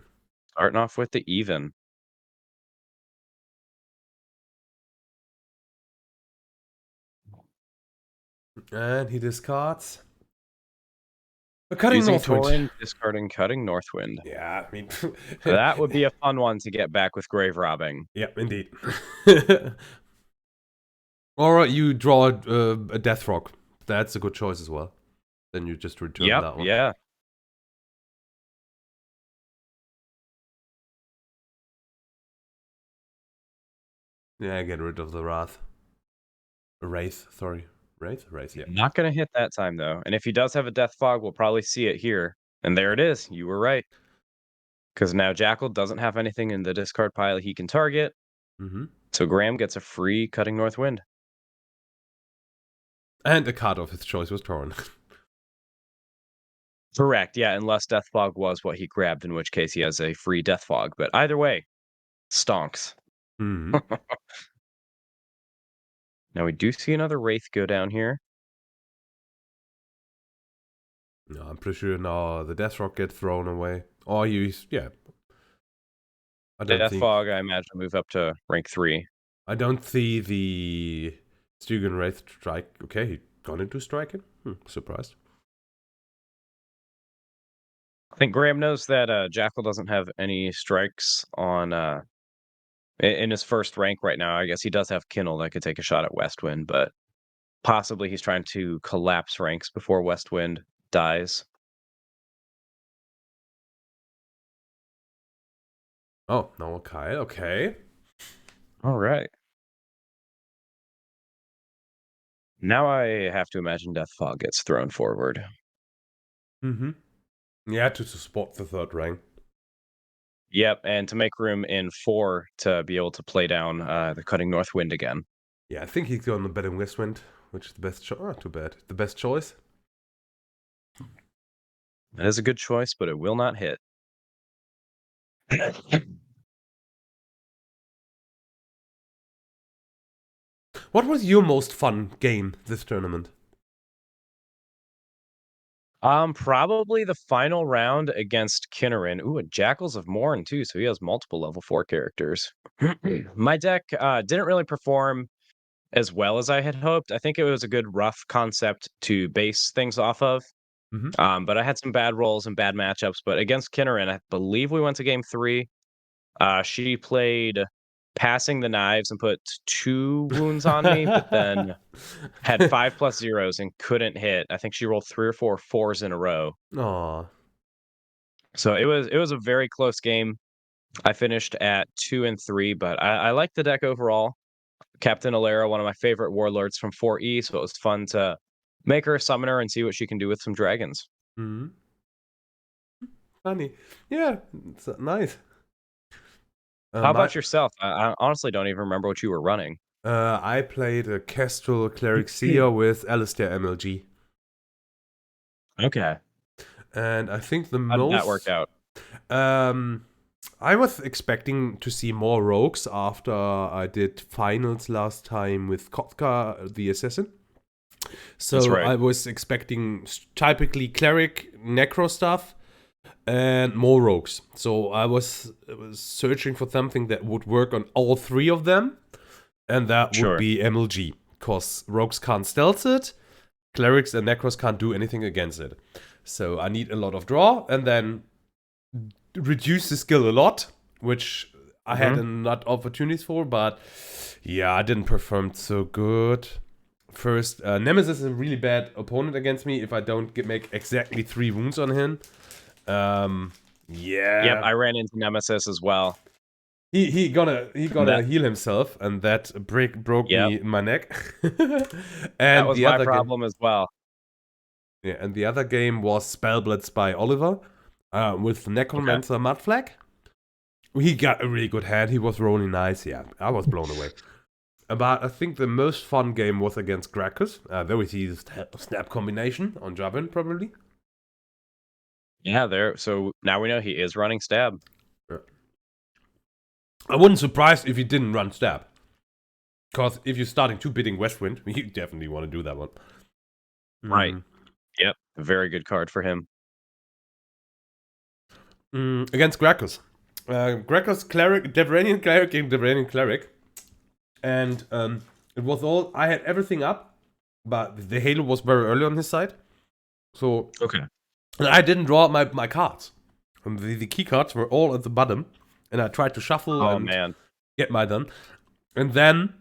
Speaker 1: Starting off with the even.
Speaker 2: And he discards. Cutting
Speaker 1: Using
Speaker 2: Northwind.
Speaker 1: Tauren, discarding Cutting Northwind.
Speaker 2: Yeah, I mean...
Speaker 1: That would be a fun one to get back with Grave Robbing.
Speaker 2: Yeah, indeed. Or you draw a Death Rock. That's a good choice as well. Then you just return that one.
Speaker 1: Yeah.
Speaker 2: Yeah, get rid of the Wraith. Wraith, sorry. Wraith, yeah.
Speaker 1: Not going to hit that time, though. And if he does have a Death Fog, we'll probably see it here. And there it is. You were right. Because now Jackal doesn't have anything in the discard pile he can target. So Graham gets a free Cutting North Wind.
Speaker 2: And a card of his choice was Tauren.
Speaker 1: Correct, yeah, unless Death Fog was what he grabbed, in which case he has a free Death Fog. But either way, stonks. Now we do see another Wraith go down here.
Speaker 2: No, I'm pretty sure now the Death Rock gets thrown away. Or yeah.
Speaker 1: Death Fog, I imagine, move up to rank 3.
Speaker 2: I don't see the Stygian Wraith strike. Okay, he gone into striking? Surprised.
Speaker 1: I think Graham knows that Jackal doesn't have any strikes on in his first rank right now. I guess he does have Kindle that could take a shot at Westwind, but possibly he's trying to collapse ranks before Westwind dies.
Speaker 2: Oh, no, okay.
Speaker 1: All right. Now I have to imagine Death Fog gets thrown forward.
Speaker 2: Yeah, to support the third rank.
Speaker 1: Yep, and to make room in 4 to be able to play down the Cutting North Wind again.
Speaker 2: Yeah, I think he's going to bet in Westwind, which is the best choice. Oh, too bad. The best choice.
Speaker 1: That is a good choice, but it will not hit.
Speaker 2: What was your most fun game this tournament?
Speaker 1: Probably the final round against Kinnarin. Ooh, a Jackals of Mourn too, so he has multiple level 4 characters. My deck didn't really perform as well as I had hoped. I think it was a good rough concept to base things off of. But I had some bad rolls and bad matchups. But against Kinnarin, I believe we went to game 3. She played passing the knives and put 2 wounds on me, but then had 5+ zeros and couldn't hit. I think she rolled 3 or 4 4s in a row.
Speaker 2: Aw.
Speaker 1: So it was a very close game. I finished at 2 and 3, but I like the deck overall. Captain Alera, one of my favorite warlords from 4E, so it was fun to make her a summoner and see what she can do with some dragons.
Speaker 2: Funny. Yeah, it's nice.
Speaker 1: How about yourself? I honestly don't even remember what you were running.
Speaker 2: I played a Kestrel Cleric Seer with Alistair MLG.
Speaker 1: Okay.
Speaker 2: And I think the
Speaker 1: How did that work out?
Speaker 2: I was expecting to see more rogues after I did finals last time with Kotka, the assassin. So right. I was expecting typically cleric, necro stuff, and more rogues. So I was searching for something that would work on all 3 of them, and that would be MLG, because rogues can't stealth it, clerics and necros can't do anything against it. So I need a lot of draw, and then reduce the skill a lot, which I had a lot of opportunities for, but yeah, I didn't perform so good. First, Nemesis is a really bad opponent against me if I don't make exactly 3 wounds on him. Yeah.
Speaker 1: Yep, I ran into Nemesis as well.
Speaker 2: He gonna heal himself, and that broke me in my neck. And
Speaker 1: that was my problem as well.
Speaker 2: Yeah, and the other game was Spellblitz by Oliver with Necromancer Mudflag. He got a really good hand. He was rolling nice. Yeah, I was blown away. But I think the most fun game was against Gracchus. There we see the snap combination on Jabin, probably.
Speaker 1: Yeah, so now we know he is running stab.
Speaker 2: I wouldn't surprise if he didn't run stab. Because if you're starting 2-bidding Westwind, you definitely want to do that one.
Speaker 1: Right. Yep, a very good card for him.
Speaker 2: Against Gracchus. Gracchus Cleric, Devranian Cleric and Devranian Cleric. And it was all, I had everything up, but the Halo was very early on his side. So And I didn't draw out my cards. And the key cards were all at the bottom. And I tried to shuffle
Speaker 1: Oh,
Speaker 2: and
Speaker 1: man.
Speaker 2: get my done. And then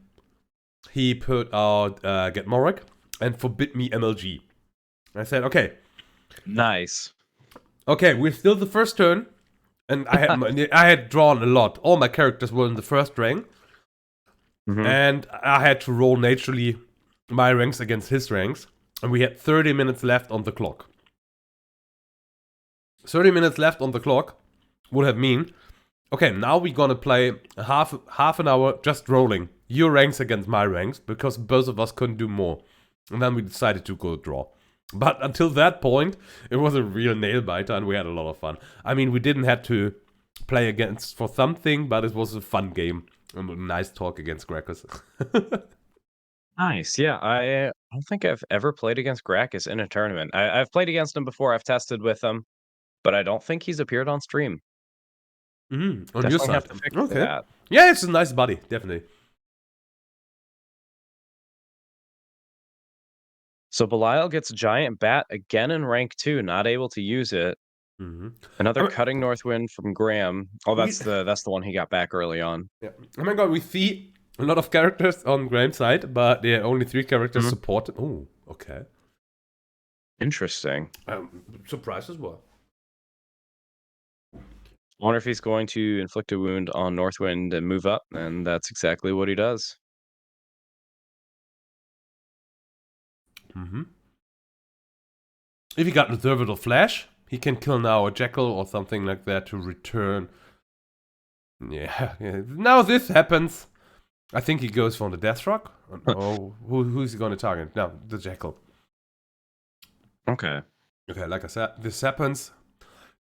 Speaker 2: he put out Get Morik and forbid me MLG. I said, okay.
Speaker 1: Nice.
Speaker 2: Okay, we're still the first turn. And I had drawn a lot. All my characters were in the first rank. And I had to roll naturally my ranks against his ranks. And we had 30 minutes left on the clock. 30 minutes left on the clock would have mean, okay, now we're gonna play half an hour just rolling your ranks against my ranks, because both of us couldn't do more. And then we decided to go draw. But until that point, it was a real nail biter and we had a lot of fun. I mean, we didn't have to play against for something, but it was a fun game. And a nice talk against Gracchus.
Speaker 1: Nice. Yeah, I don't think I've ever played against Gracchus in a tournament. I've played against him before. I've tested with him, but I don't think he's appeared on stream.
Speaker 2: On your
Speaker 1: Definitely
Speaker 2: side.
Speaker 1: have to fix
Speaker 2: Okay.
Speaker 1: that.
Speaker 2: Yeah, it's a nice buddy, definitely.
Speaker 1: So Belial gets Giant Bat again in rank 2, not able to use it. Another Cutting Northwind from Graham. Oh, that's the one he got back early on.
Speaker 2: Yeah. Oh my god, we see a lot of characters on Graham's side, but there are only 3 characters supported. Oh, okay.
Speaker 1: Interesting.
Speaker 2: Surprised as well.
Speaker 1: I wonder if he's going to inflict a wound on Northwind and move up, and that's exactly what he does.
Speaker 2: If he got Observable Flash, he can kill now a Jackal or something like that to return. Yeah. Now this happens. I think he goes for the Deathstroke. Oh, who's he going to target? No, the Jackal.
Speaker 1: Okay.
Speaker 2: Okay, like I said, this happens.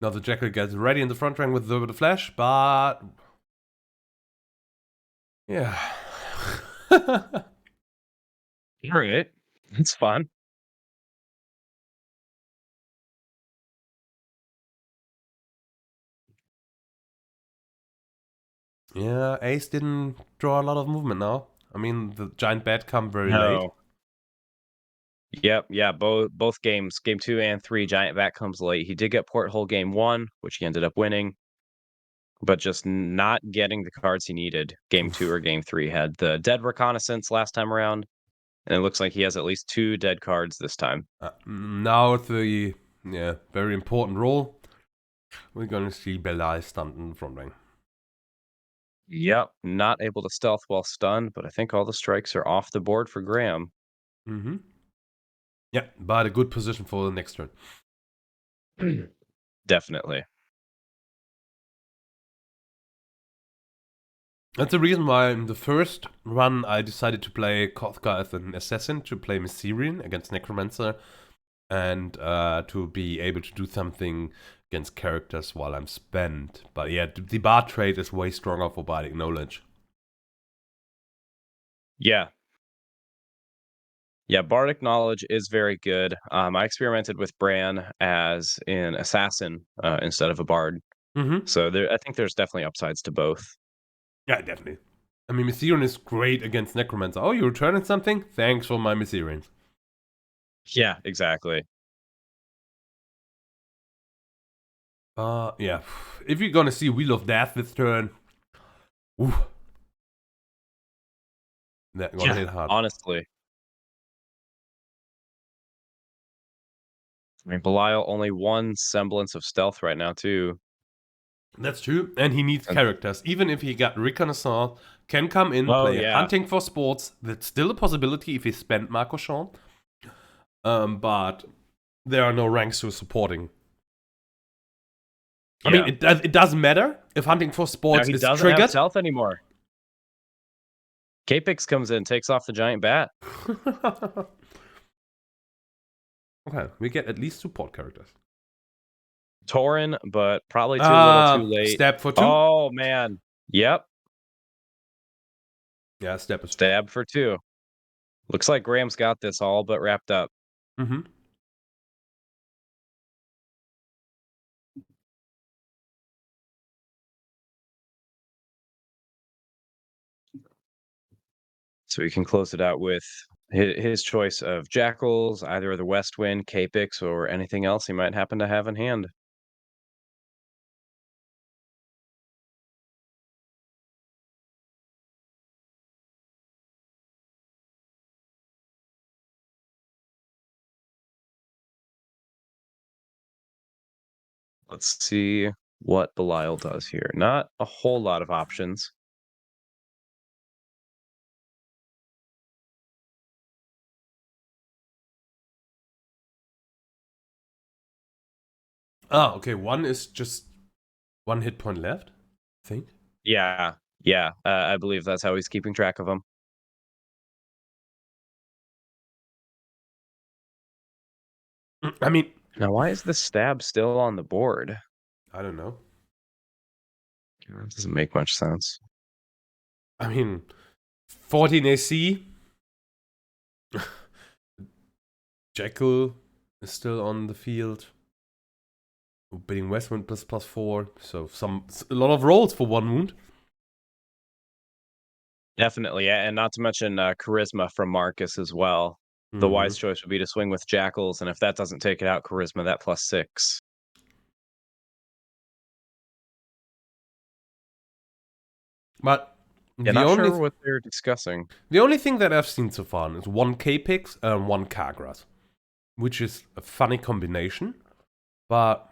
Speaker 2: Now the Jackal gets ready in the front rank with the Flash, but... Yeah.
Speaker 1: Alright. It's fun.
Speaker 2: Yeah, Ace didn't draw a lot of movement now. I mean, the Giant Bat come very late.
Speaker 1: Yep, yeah, both games, game 2 and 3, Giant Bat comes late. He did get Porthole game 1, which he ended up winning, but just not getting the cards he needed. Game 2 or game 3 had the Dead Reconnaissance last time around, and it looks like he has at least 2 dead cards this time.
Speaker 2: Now the very important role. We're gonna see Belial stunned in the front rank.
Speaker 1: Yep, not able to stealth while stunned, but I think all the strikes are off the board for Graham.
Speaker 2: Yeah, but a good position for the next turn.
Speaker 1: Definitely.
Speaker 2: That's the reason why in the first run I decided to play Kothka as an assassin, to play MEDIEN against Necromancer, and to be able to do something against characters while I'm spent. But yeah, the Bard trait is way stronger for Bardic Knowledge.
Speaker 1: Yeah. Yeah, Bardic Knowledge is very good. I experimented with Bran as an assassin instead of a bard. So I think there's definitely upsides to both.
Speaker 2: Yeah, definitely. I mean, MEDIEN is great against Necromancer. Oh, you're returning something? Thanks for my MEDIEN.
Speaker 1: Yeah, exactly.
Speaker 2: Yeah. If you're gonna see Wheel of Death this turn, ooh. That gonna hit hard.
Speaker 1: Honestly. I mean, Belial only one semblance of stealth right now, too.
Speaker 2: That's true, and he needs characters. Even if he got Reconnaissance, can come in, play Hunting for Sports. That's still a possibility if he spent Marco Sean. But there are no ranks to supporting. I mean, it doesn't matter if Hunting for Sports is
Speaker 1: doesn't
Speaker 2: triggered.
Speaker 1: Have stealth anymore. Capix comes in, takes off the Giant Bat.
Speaker 2: Okay, we get at least support characters.
Speaker 1: Tauren, but probably too little, too late.
Speaker 2: Stab for 2.
Speaker 1: Oh man, yep.
Speaker 2: Yeah, stab is
Speaker 1: stab for 2. Looks like Graham's got this all but wrapped up. So we can close it out with his choice of Jackals, either the West Wind, Capix, or anything else he might happen to have in hand. Let's see what Belial does here. Not a whole lot of options.
Speaker 2: Ah, okay. One is just 1 hit point left, I think.
Speaker 1: Yeah, yeah. I believe that's how he's keeping track of them.
Speaker 2: I mean,
Speaker 1: Now, why is the stab still on the board?
Speaker 2: I don't know.
Speaker 1: That doesn't make much sense.
Speaker 2: I mean, 14 AC. Jackal is still on the field. Beating Westwind +4. So a lot of rolls for 1 wound.
Speaker 1: Definitely, yeah, and not to mention charisma from Marcus as well. The wise choice would be to swing with Jackals, and if that doesn't take it out, charisma that +6.
Speaker 2: But
Speaker 1: yeah, not sure what they're discussing.
Speaker 2: The only thing that I've seen so far is 1 Capix and 1 Kagras, which is a funny combination. But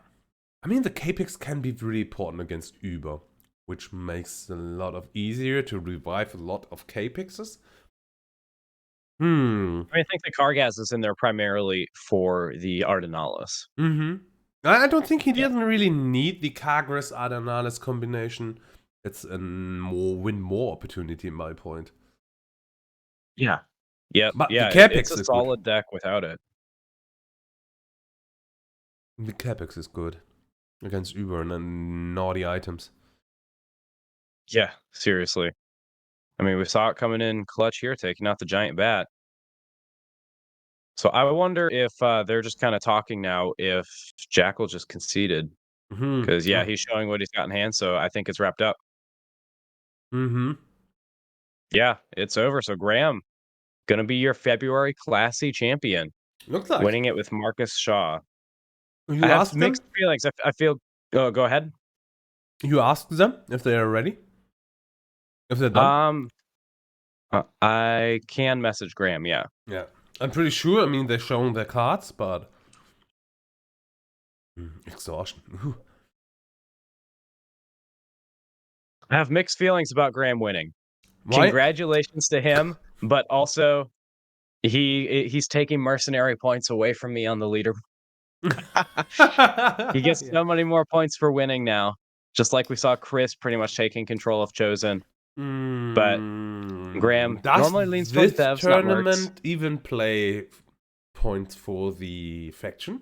Speaker 2: I mean, the Capix can be really important against Uber, which makes it a lot easier to revive a lot of Capixes.
Speaker 1: I mean, I think the Kargaz is in there primarily for the Ardenalis.
Speaker 2: I don't think he doesn't really need the Kagras Ardenalis combination. It's a win more opportunity in my point.
Speaker 1: Yeah. Yeah.
Speaker 2: But
Speaker 1: yeah,
Speaker 2: the Capix
Speaker 1: it's a solid deck without it.
Speaker 2: The Capix is good against Wyvvyrn and naughty items.
Speaker 1: Yeah, seriously. I mean, we saw it coming in clutch here, taking out the giant bat. So I wonder if they're just kind of talking now if Jackal just conceded. Because, yeah, he's showing what he's got in hand, so I think it's wrapped up. Yeah, it's over. So Graham, gonna be your February Classy champion.
Speaker 2: Looks like.
Speaker 1: Winning it with Marcus Shaw.
Speaker 2: You
Speaker 1: I have
Speaker 2: asked
Speaker 1: mixed
Speaker 2: them?
Speaker 1: feelings. I feel... Oh, go ahead.
Speaker 2: You asked them if they are ready? If they're done?
Speaker 1: I can message Graham, yeah.
Speaker 2: Yeah. I'm pretty sure, I mean, they're showing their cards, but... exhaustion. Ooh.
Speaker 1: I have mixed feelings about Graham winning.
Speaker 2: Why?
Speaker 1: Congratulations to him, but also he's taking mercenary points away from me on the leader. He gets so many more points for winning now. Just like we saw Chris pretty much taking control of Chosen. But Graham normally leans towards devs,
Speaker 2: this tournament even play points for the faction?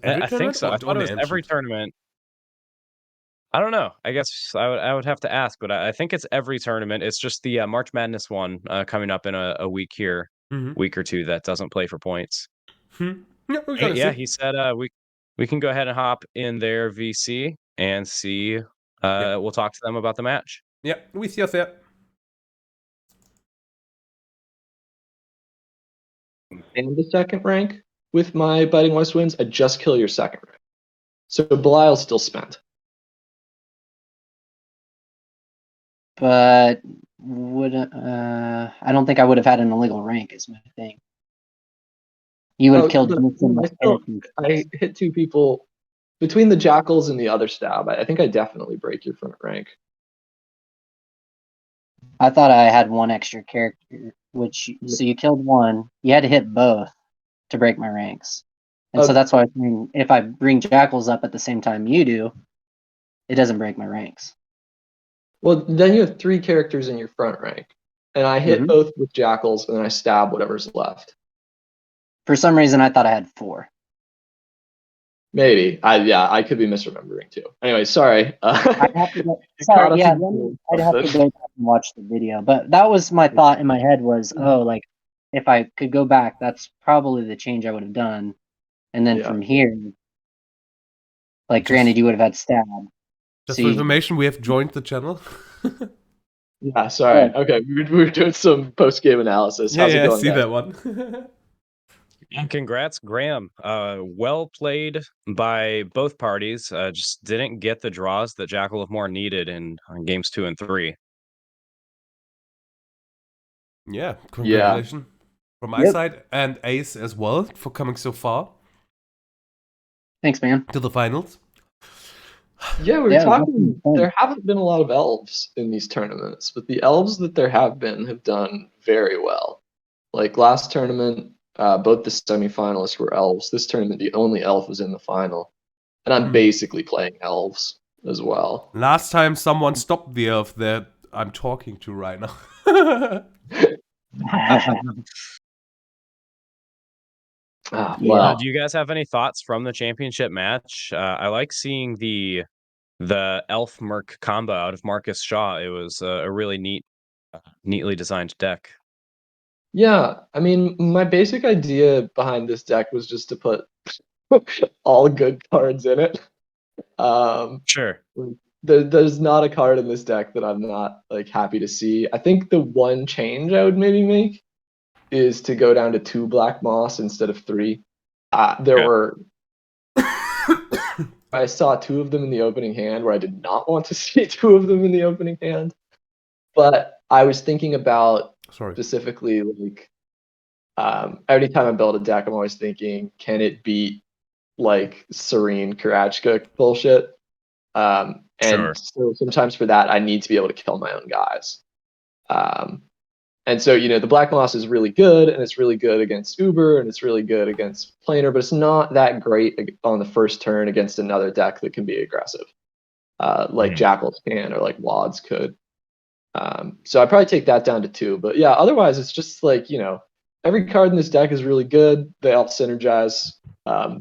Speaker 1: I think so. I thought it was every tournament. I don't know. I guess I would have to ask, but I think it's every tournament. It's just the March Madness one coming up in a week here, week or two that doesn't play for points.
Speaker 2: Yeah,
Speaker 1: he said we can go ahead and hop in their VC and see. We'll talk to them about the match.
Speaker 2: Yeah, we see us there.
Speaker 3: And the second rank with my Biting West Winds, I just kill your second rank. So Belial's still spent.
Speaker 4: But I don't think I would have had an illegal rank is my thing. You would have killed
Speaker 3: I hit 2 people between the Jackals and the other stab. I think I definitely break your front rank.
Speaker 4: I thought I had 1 extra character, so you killed 1. You had to hit both to break my ranks. And so that's why I mean, if I bring Jackals up at the same time you do, it doesn't break my ranks.
Speaker 3: Well, then you have 3 characters in your front rank. And I hit both with Jackals, and then I stab whatever's left.
Speaker 4: For some reason, I thought I had 4.
Speaker 3: Maybe. I could be misremembering too. Anyway, sorry.
Speaker 4: I'd have to go back and watch the video. But that was my thought in my head was, like, if I could go back, that's probably the change I would have done. And then from here, like, granted, you would have had stab.
Speaker 2: Just for information, we have joined the channel.
Speaker 3: Yeah, sorry. Okay, we were doing some post-game analysis. How's it
Speaker 2: I
Speaker 3: going,
Speaker 2: see
Speaker 3: guys?
Speaker 2: that one.
Speaker 1: And congrats, Graham. Well played by both parties. Just didn't get the draws that JackalofMourn needed in games 2 and 3.
Speaker 2: Yeah, congratulations from my side, and Ace as well for coming so far
Speaker 4: Thanks, man.
Speaker 2: to the finals.
Speaker 3: Yeah, we were
Speaker 4: Yeah,
Speaker 3: talking.
Speaker 4: definitely.
Speaker 3: There haven't been a lot of elves in these tournaments, but the elves that there have been have done very well. Like last tournament, both the semifinalists were elves. This tournament, the only elf was in the final, and I'm basically playing elves as well.
Speaker 2: Last time someone stopped the elf that I'm talking to right now.
Speaker 3: Wow.
Speaker 1: Do you guys have any thoughts from the championship match? I like seeing the elf merc combo out of Marcus Shaw. It was a really neatly designed deck.
Speaker 3: Yeah, I mean, my basic idea behind this deck was just to put all good cards in it.
Speaker 1: Sure.
Speaker 3: There's not a card in this deck that I'm not like happy to see. I think the one change I would maybe make is to go down to 2 Black Moss instead of 3. There
Speaker 1: Okay.
Speaker 3: were I saw 2 of them in the opening hand where I did not want to see 2 of them in the opening hand. But I was thinking about specifically like every time I build a deck, I'm always thinking, can it beat like Serene Karachka bullshit?
Speaker 1: Sure.
Speaker 3: And so sometimes for that, I need to be able to kill my own guys. And so, you know, the Black Moss is really good, and it's really good against Uber, and it's really good against Planar, but it's not that great on the first turn against another deck that can be aggressive, like Jackals can or like Wads could. So I'd probably take that down to 2. But yeah, otherwise, it's just like, you know, every card in this deck is really good. They all synergize.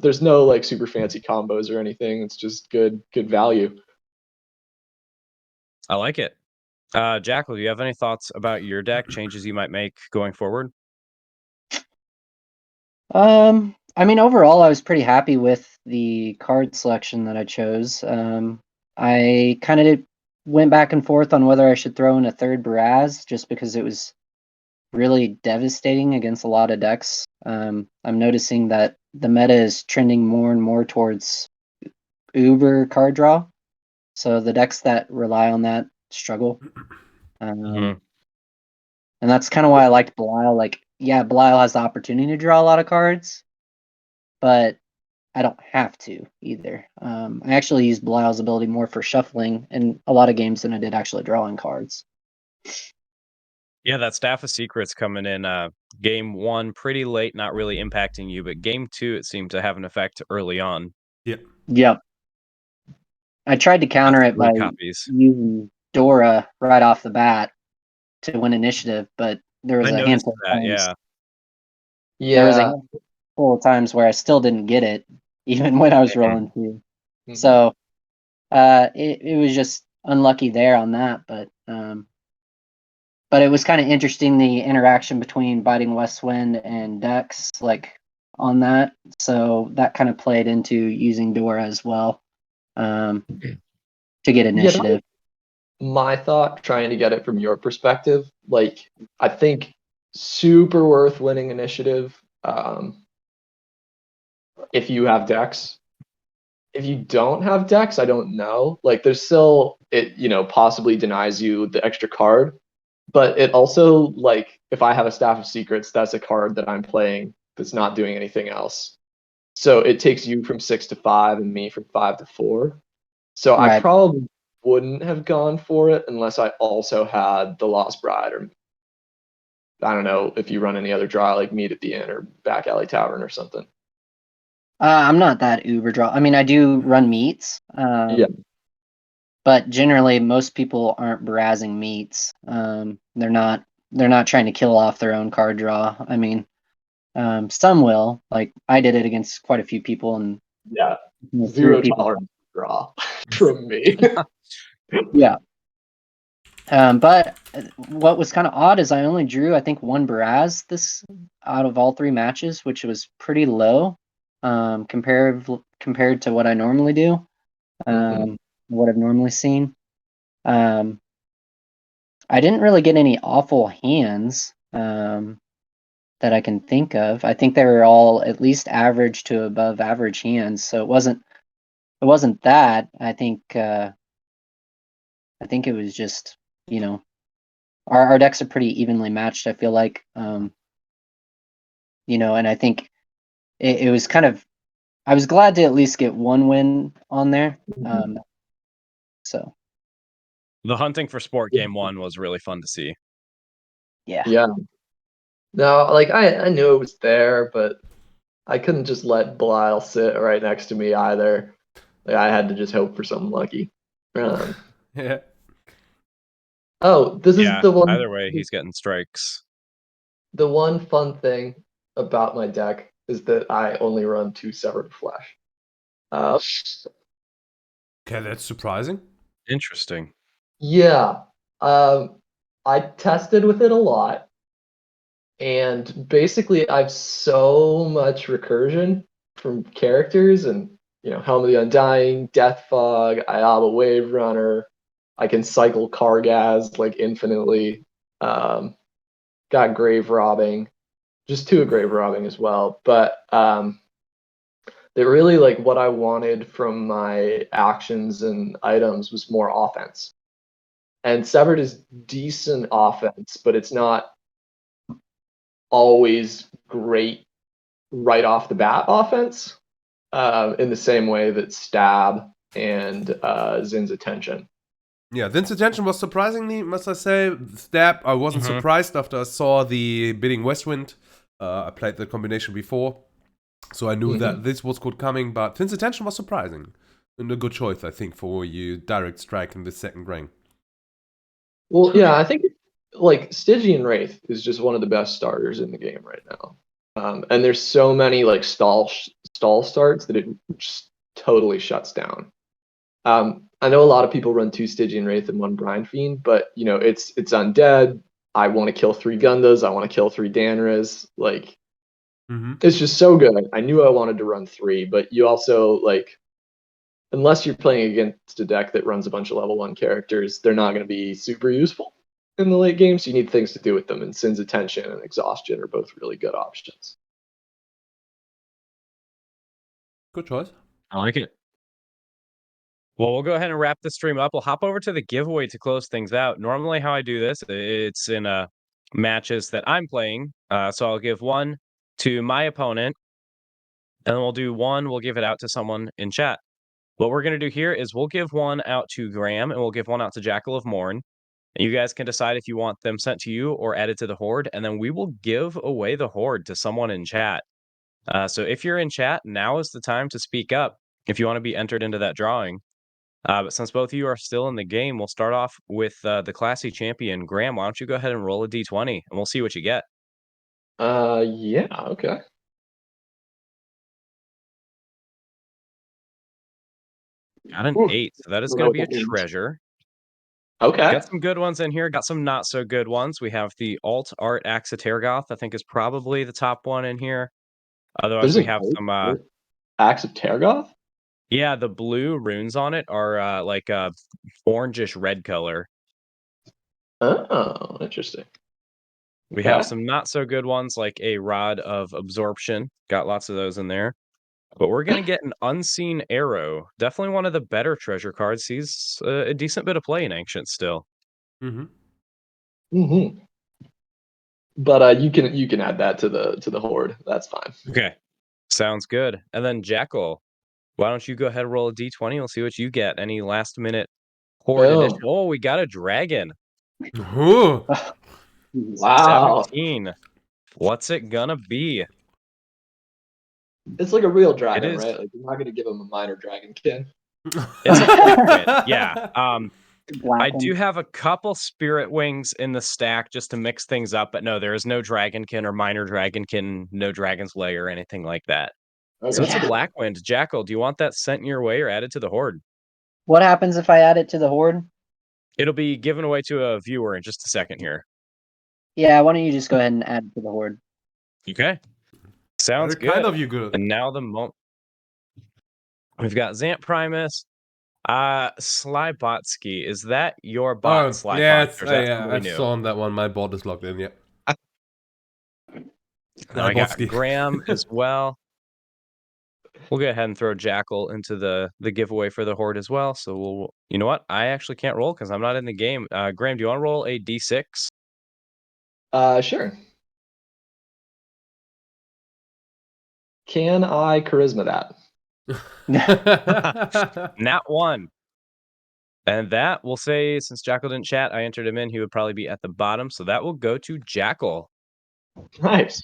Speaker 3: There's no like super fancy combos or anything. It's just good value.
Speaker 1: I like it. Jackal, do you have any thoughts about your deck, changes you might make going forward?
Speaker 4: I mean, overall, I was pretty happy with the card selection that I chose. I kind of went back and forth on whether I should throw in a third Baraz, just because it was really devastating against a lot of decks. I'm noticing that the meta is trending more and more towards Uber card draw, so the decks that rely on that struggle. And that's kind of why I liked Belial. Like, yeah, Belial has the opportunity to draw a lot of cards, but I don't have to either. I actually use Belial's ability more for shuffling in a lot of games than I did actually drawing cards.
Speaker 1: Yeah, that Staff of Secrets coming in game 1 pretty late, not really impacting you, but game 2 it seemed to have an effect early on.
Speaker 4: Yep. I tried to counter it by using Dora right off the bat to win initiative, but there was a handful of times. There was a handful of times where I still didn't get it, even when I was rolling 2. So it was just unlucky there on that, but it was kind of interesting, the interaction between Biting West Wind and Dex, like on that. So that kind of played into using Dora as well to get initiative.
Speaker 3: My thought, trying to get it from your perspective, like I think super worth winning initiative if you have Dex. If you don't have Dex, I don't know. Like there's still, it, you know, possibly denies you the extra card, but it also, like, if I have a Staff of Secrets, that's a card that I'm playing that's not doing anything else. So it takes you from 6 to 5 and me from 5 to 4. So I probably wouldn't have gone for it unless I also had the Lost Bride, or I don't know if you run any other draw like Meet at the Inn or Back Alley Tavern or something.
Speaker 4: I'm not that uber draw. I mean, I do run meets. But generally, most people aren't brazzing meets. They're not trying to kill off their own card draw. I mean, some will. Like I did it against quite a few people, and
Speaker 3: zero tolerance draw from me.
Speaker 4: Yeah. But what was kind of odd is I only drew, I think, 1 Braz this out of all 3 matches, which was pretty low compared to what I normally do, what I've normally seen. I I didn't really get any awful hands that I can think of. I think they were all at least average to above average hands, so it wasn't that. I think it was just, you know, our decks are pretty evenly matched, I feel like. You know, and I think it was kind of, I was glad to at least get one win on there. So
Speaker 1: The hunting for sport game 1 was really fun to see.
Speaker 4: yeah.
Speaker 3: Yeah. No, like I knew it was there, but I couldn't just let Belial sit right next to me either. Like I had to just hope for something lucky.
Speaker 2: Yeah.
Speaker 3: Oh, this is
Speaker 1: Yeah,
Speaker 3: the one.
Speaker 1: either way, he's getting strikes.
Speaker 3: The one fun thing about my deck is that I only run 2 Severed Flesh.
Speaker 2: Okay, that's surprising.
Speaker 1: Interesting.
Speaker 3: Yeah. I tested with it a lot. And basically, I have so much recursion from characters and, you know, Helm of the Undying, Death Fog, Ayaba Wave Runner. I can cycle Kargaz like infinitely. Got Grave Robbing, just 2 Grave Robbing as well. But they really like what I wanted from my actions and items was more offense. And Severed is decent offense, but it's not always great right off the bat offense in the same way that Stab and Zin's Attention.
Speaker 2: Yeah, Zin's Attention was surprisingly, must I say, Stab. I wasn't surprised after I saw the Bidding Westwind. I played the combination before, so I knew that this was good coming, but Zin's Attention was surprising. And a good choice, I think, for you direct strike in the second ring.
Speaker 3: Well, yeah, I think like Stygian Wraith is just one of the best starters in the game right now. And there's so many like stall starts that it just totally shuts down. I know a lot of people run 2 Stygian Wraith and 1 Brine Fiend, but you know it's undead. I want to kill 3 Gundas. I want to kill 3 Danras. Like it's just so good. I knew I wanted to run 3, but you also like, unless you're playing against a deck that runs a bunch of level 1 characters, they're not going to be super useful in the late game, so you need things to do with them, and Sin's Attention and Exhaustion are both really good options.
Speaker 2: Good choice.
Speaker 1: I like it. Well, we'll go ahead and wrap the stream up. We'll hop over to the giveaway to close things out. Normally how I do this, it's in matches that I'm playing. So I'll give 1 to my opponent, and then we'll do 1, we'll give it out to someone in chat. What we're going to do here is we'll give 1 out to Graham, and we'll give 1 out to JackalofMourn. And you guys can decide if you want them sent to you or added to the horde, and then we will give away the horde to someone in chat. So if you're in chat, now is the time to speak up if you want to be entered into that drawing. But since both of you are still in the game, we'll start off with the classy champion. Graham, why don't you go ahead and roll a d20, and we'll see what you get.
Speaker 3: Yeah, okay.
Speaker 1: Got an 8, so that is
Speaker 3: Don't
Speaker 1: going
Speaker 3: know
Speaker 1: to be a
Speaker 3: what that means.
Speaker 1: treasure.
Speaker 3: Okay.
Speaker 1: Got some good ones in here. Got some not so good ones. We have the Alt Art Axe of Tergoth, I think is probably the top one in here. Otherwise,
Speaker 3: There's
Speaker 1: we
Speaker 3: an
Speaker 1: have some...
Speaker 3: Axe of Tergoth?
Speaker 1: Yeah, the blue runes on it are like a orangish red color.
Speaker 3: Oh, interesting.
Speaker 1: We
Speaker 3: Okay.
Speaker 1: have some not so good ones like a Rod of Absorption. Got lots of those in there. But we're going to get an Unseen Arrow. Definitely one of the better treasure cards. He's a decent bit of play in Ancient still.
Speaker 3: But you can add that to the horde. That's fine.
Speaker 1: Okay. Sounds good. And then Jackal, why don't you go ahead and roll a d20? We'll see what you get. Any last minute horde edition. Oh, we got a dragon.
Speaker 3: Wow.
Speaker 1: 17. What's it gonna be?
Speaker 3: It's like a real dragon,
Speaker 1: It is.
Speaker 3: right? Like you're not gonna give him a minor dragonkin.
Speaker 1: It's a Blackwing. Yeah. I
Speaker 4: Blackwing.
Speaker 1: do have a couple Spirit Wings in the stack just to mix things up, but no, there is no Dragonkin or minor Dragonkin, no Dragon's Lair or anything like that.
Speaker 3: Okay.
Speaker 1: So it's a Blackwind. Jackal, do you want that sent your way or added to the horde?
Speaker 4: What happens if I add it to the horde?
Speaker 1: It'll be given away to a viewer in just a second here.
Speaker 4: Yeah, why don't you just go ahead and add it to the horde?
Speaker 1: Okay. Sounds
Speaker 2: Very
Speaker 1: good.
Speaker 2: kind of you, good.
Speaker 1: And now the moment. We've got Zant Primus, Slybotsky, is that your bot,
Speaker 2: Oh,
Speaker 1: Slyfox?
Speaker 2: yeah,
Speaker 1: Or is that
Speaker 2: yeah,
Speaker 1: somebody
Speaker 2: I
Speaker 1: new?
Speaker 2: saw on that one. My bot is logged in, yeah.
Speaker 1: Now I got
Speaker 2: Botsky.
Speaker 1: Graham as well. We'll go ahead and throw Jackal into the giveaway for the Horde as well. So we'll, you know what? I actually can't roll because I'm not in the game. Graham, do you want to roll a d6?
Speaker 3: Sure. Can I charisma that?
Speaker 1: Nat 1. And that, we'll say, since Jackal didn't chat, I entered him in. He would probably be at the bottom. So that will go to Jackal.
Speaker 3: Nice.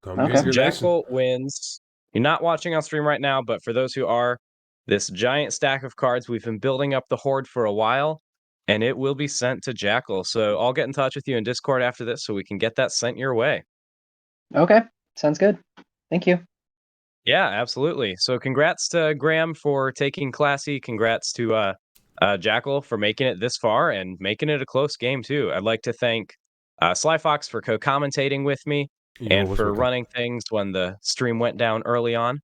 Speaker 2: Congratulations.
Speaker 1: Jackal wins. You're not watching on stream right now, but for those who are, this giant stack of cards, we've been building up the Horde for a while, and it will be sent to Jackal. So I'll get in touch with you in Discord after this so we can get that sent your way.
Speaker 4: Okay, sounds good. Thank you.
Speaker 1: Yeah, absolutely. So congrats to Graham for taking Classy. Congrats to Jackal for making it this far and making it a close game, too. I'd like to thank Slyfox for co-commentating with me and for running things when the stream went down early on.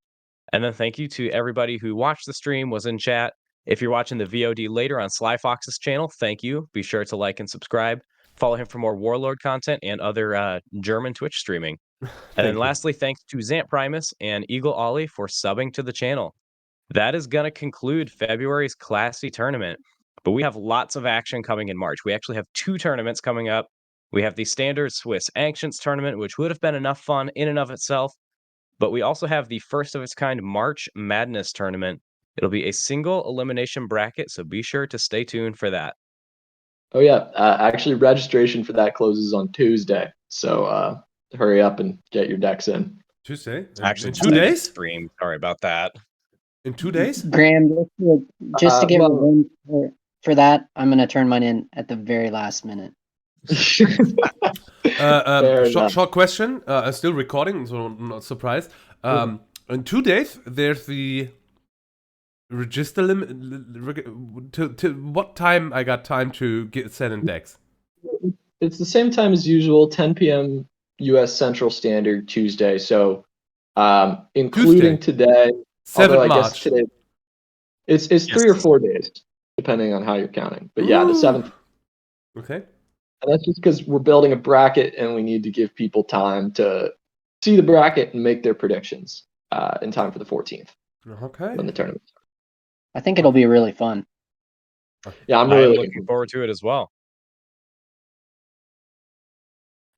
Speaker 1: And then thank you to everybody who watched the stream, was in chat. If you're watching the VOD later on Slyfox's channel, thank you. Be sure to like and subscribe. Follow him for more Warlord content and other German Twitch streaming. And then lastly, thanks to Zant Primus and Eagle Ollie for subbing to the channel. That is going to conclude February's Classy tournament. But we have lots of action coming in March. We actually have 2 tournaments coming up. We have the Standard Swiss Ancients tournament, which would have been enough fun in and of itself. But we also have the first of its kind March Madness tournament. It'll be a single elimination bracket, so be sure to stay tuned for that.
Speaker 3: Oh yeah, actually registration for that closes on Tuesday. So hurry up and get your decks in.
Speaker 2: Tuesday?
Speaker 1: Actually,
Speaker 2: in 2 days?
Speaker 1: Stream. Sorry about that.
Speaker 2: In 2 days?
Speaker 4: Graham, just to get
Speaker 3: well-
Speaker 4: revenge for that, I'm going to turn mine in at the very last minute.
Speaker 2: Short question. Still recording, so I'm not surprised. In 2 days, there's the register limit. To what time I got time to get set in decks?
Speaker 3: It's the same time as usual, 10 p.m. U.S. Central Standard Tuesday. So including today,
Speaker 2: 7th
Speaker 3: I
Speaker 2: March.
Speaker 3: guess today it's 3 or 4 days, depending on how you're counting. But yeah, the 7th.
Speaker 2: Okay.
Speaker 3: And that's just because we're building a bracket and we need to give people time to see the bracket and make their predictions in time for the 14th.
Speaker 2: Okay.
Speaker 3: When the tournament starts.
Speaker 4: I think it'll be really fun.
Speaker 3: Yeah, I'm
Speaker 1: I'm
Speaker 3: really
Speaker 1: looking forward to it as well.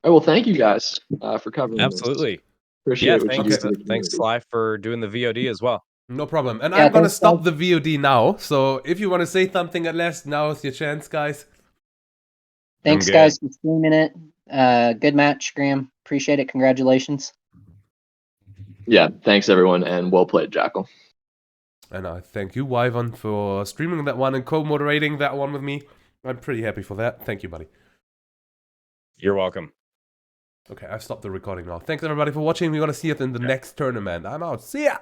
Speaker 3: Oh, well, thank you guys for covering
Speaker 1: Absolutely.
Speaker 3: this. Appreciate what
Speaker 1: thanks,
Speaker 3: you do for the
Speaker 1: thanks,
Speaker 3: community.
Speaker 1: Sly, for doing the VOD as well.
Speaker 2: No problem. And
Speaker 4: Yeah,
Speaker 2: I'm gonna
Speaker 4: thanks,
Speaker 2: stop the VOD now. So if you want to say something at last, now is your chance, guys.
Speaker 4: Thanks,
Speaker 1: good.
Speaker 4: guys, for streaming it. Good match, Graham. Appreciate it. Congratulations.
Speaker 3: Yeah, thanks everyone, and well played, Jackal.
Speaker 2: And I thank you, Wyvvyrn, for streaming that one and co-moderating that one with me. I'm pretty happy for that. Thank you, buddy.
Speaker 1: You're welcome.
Speaker 2: Okay, I've stopped the recording now. Thanks, everybody, for watching. We're going to see you in the next tournament. I'm out. See ya!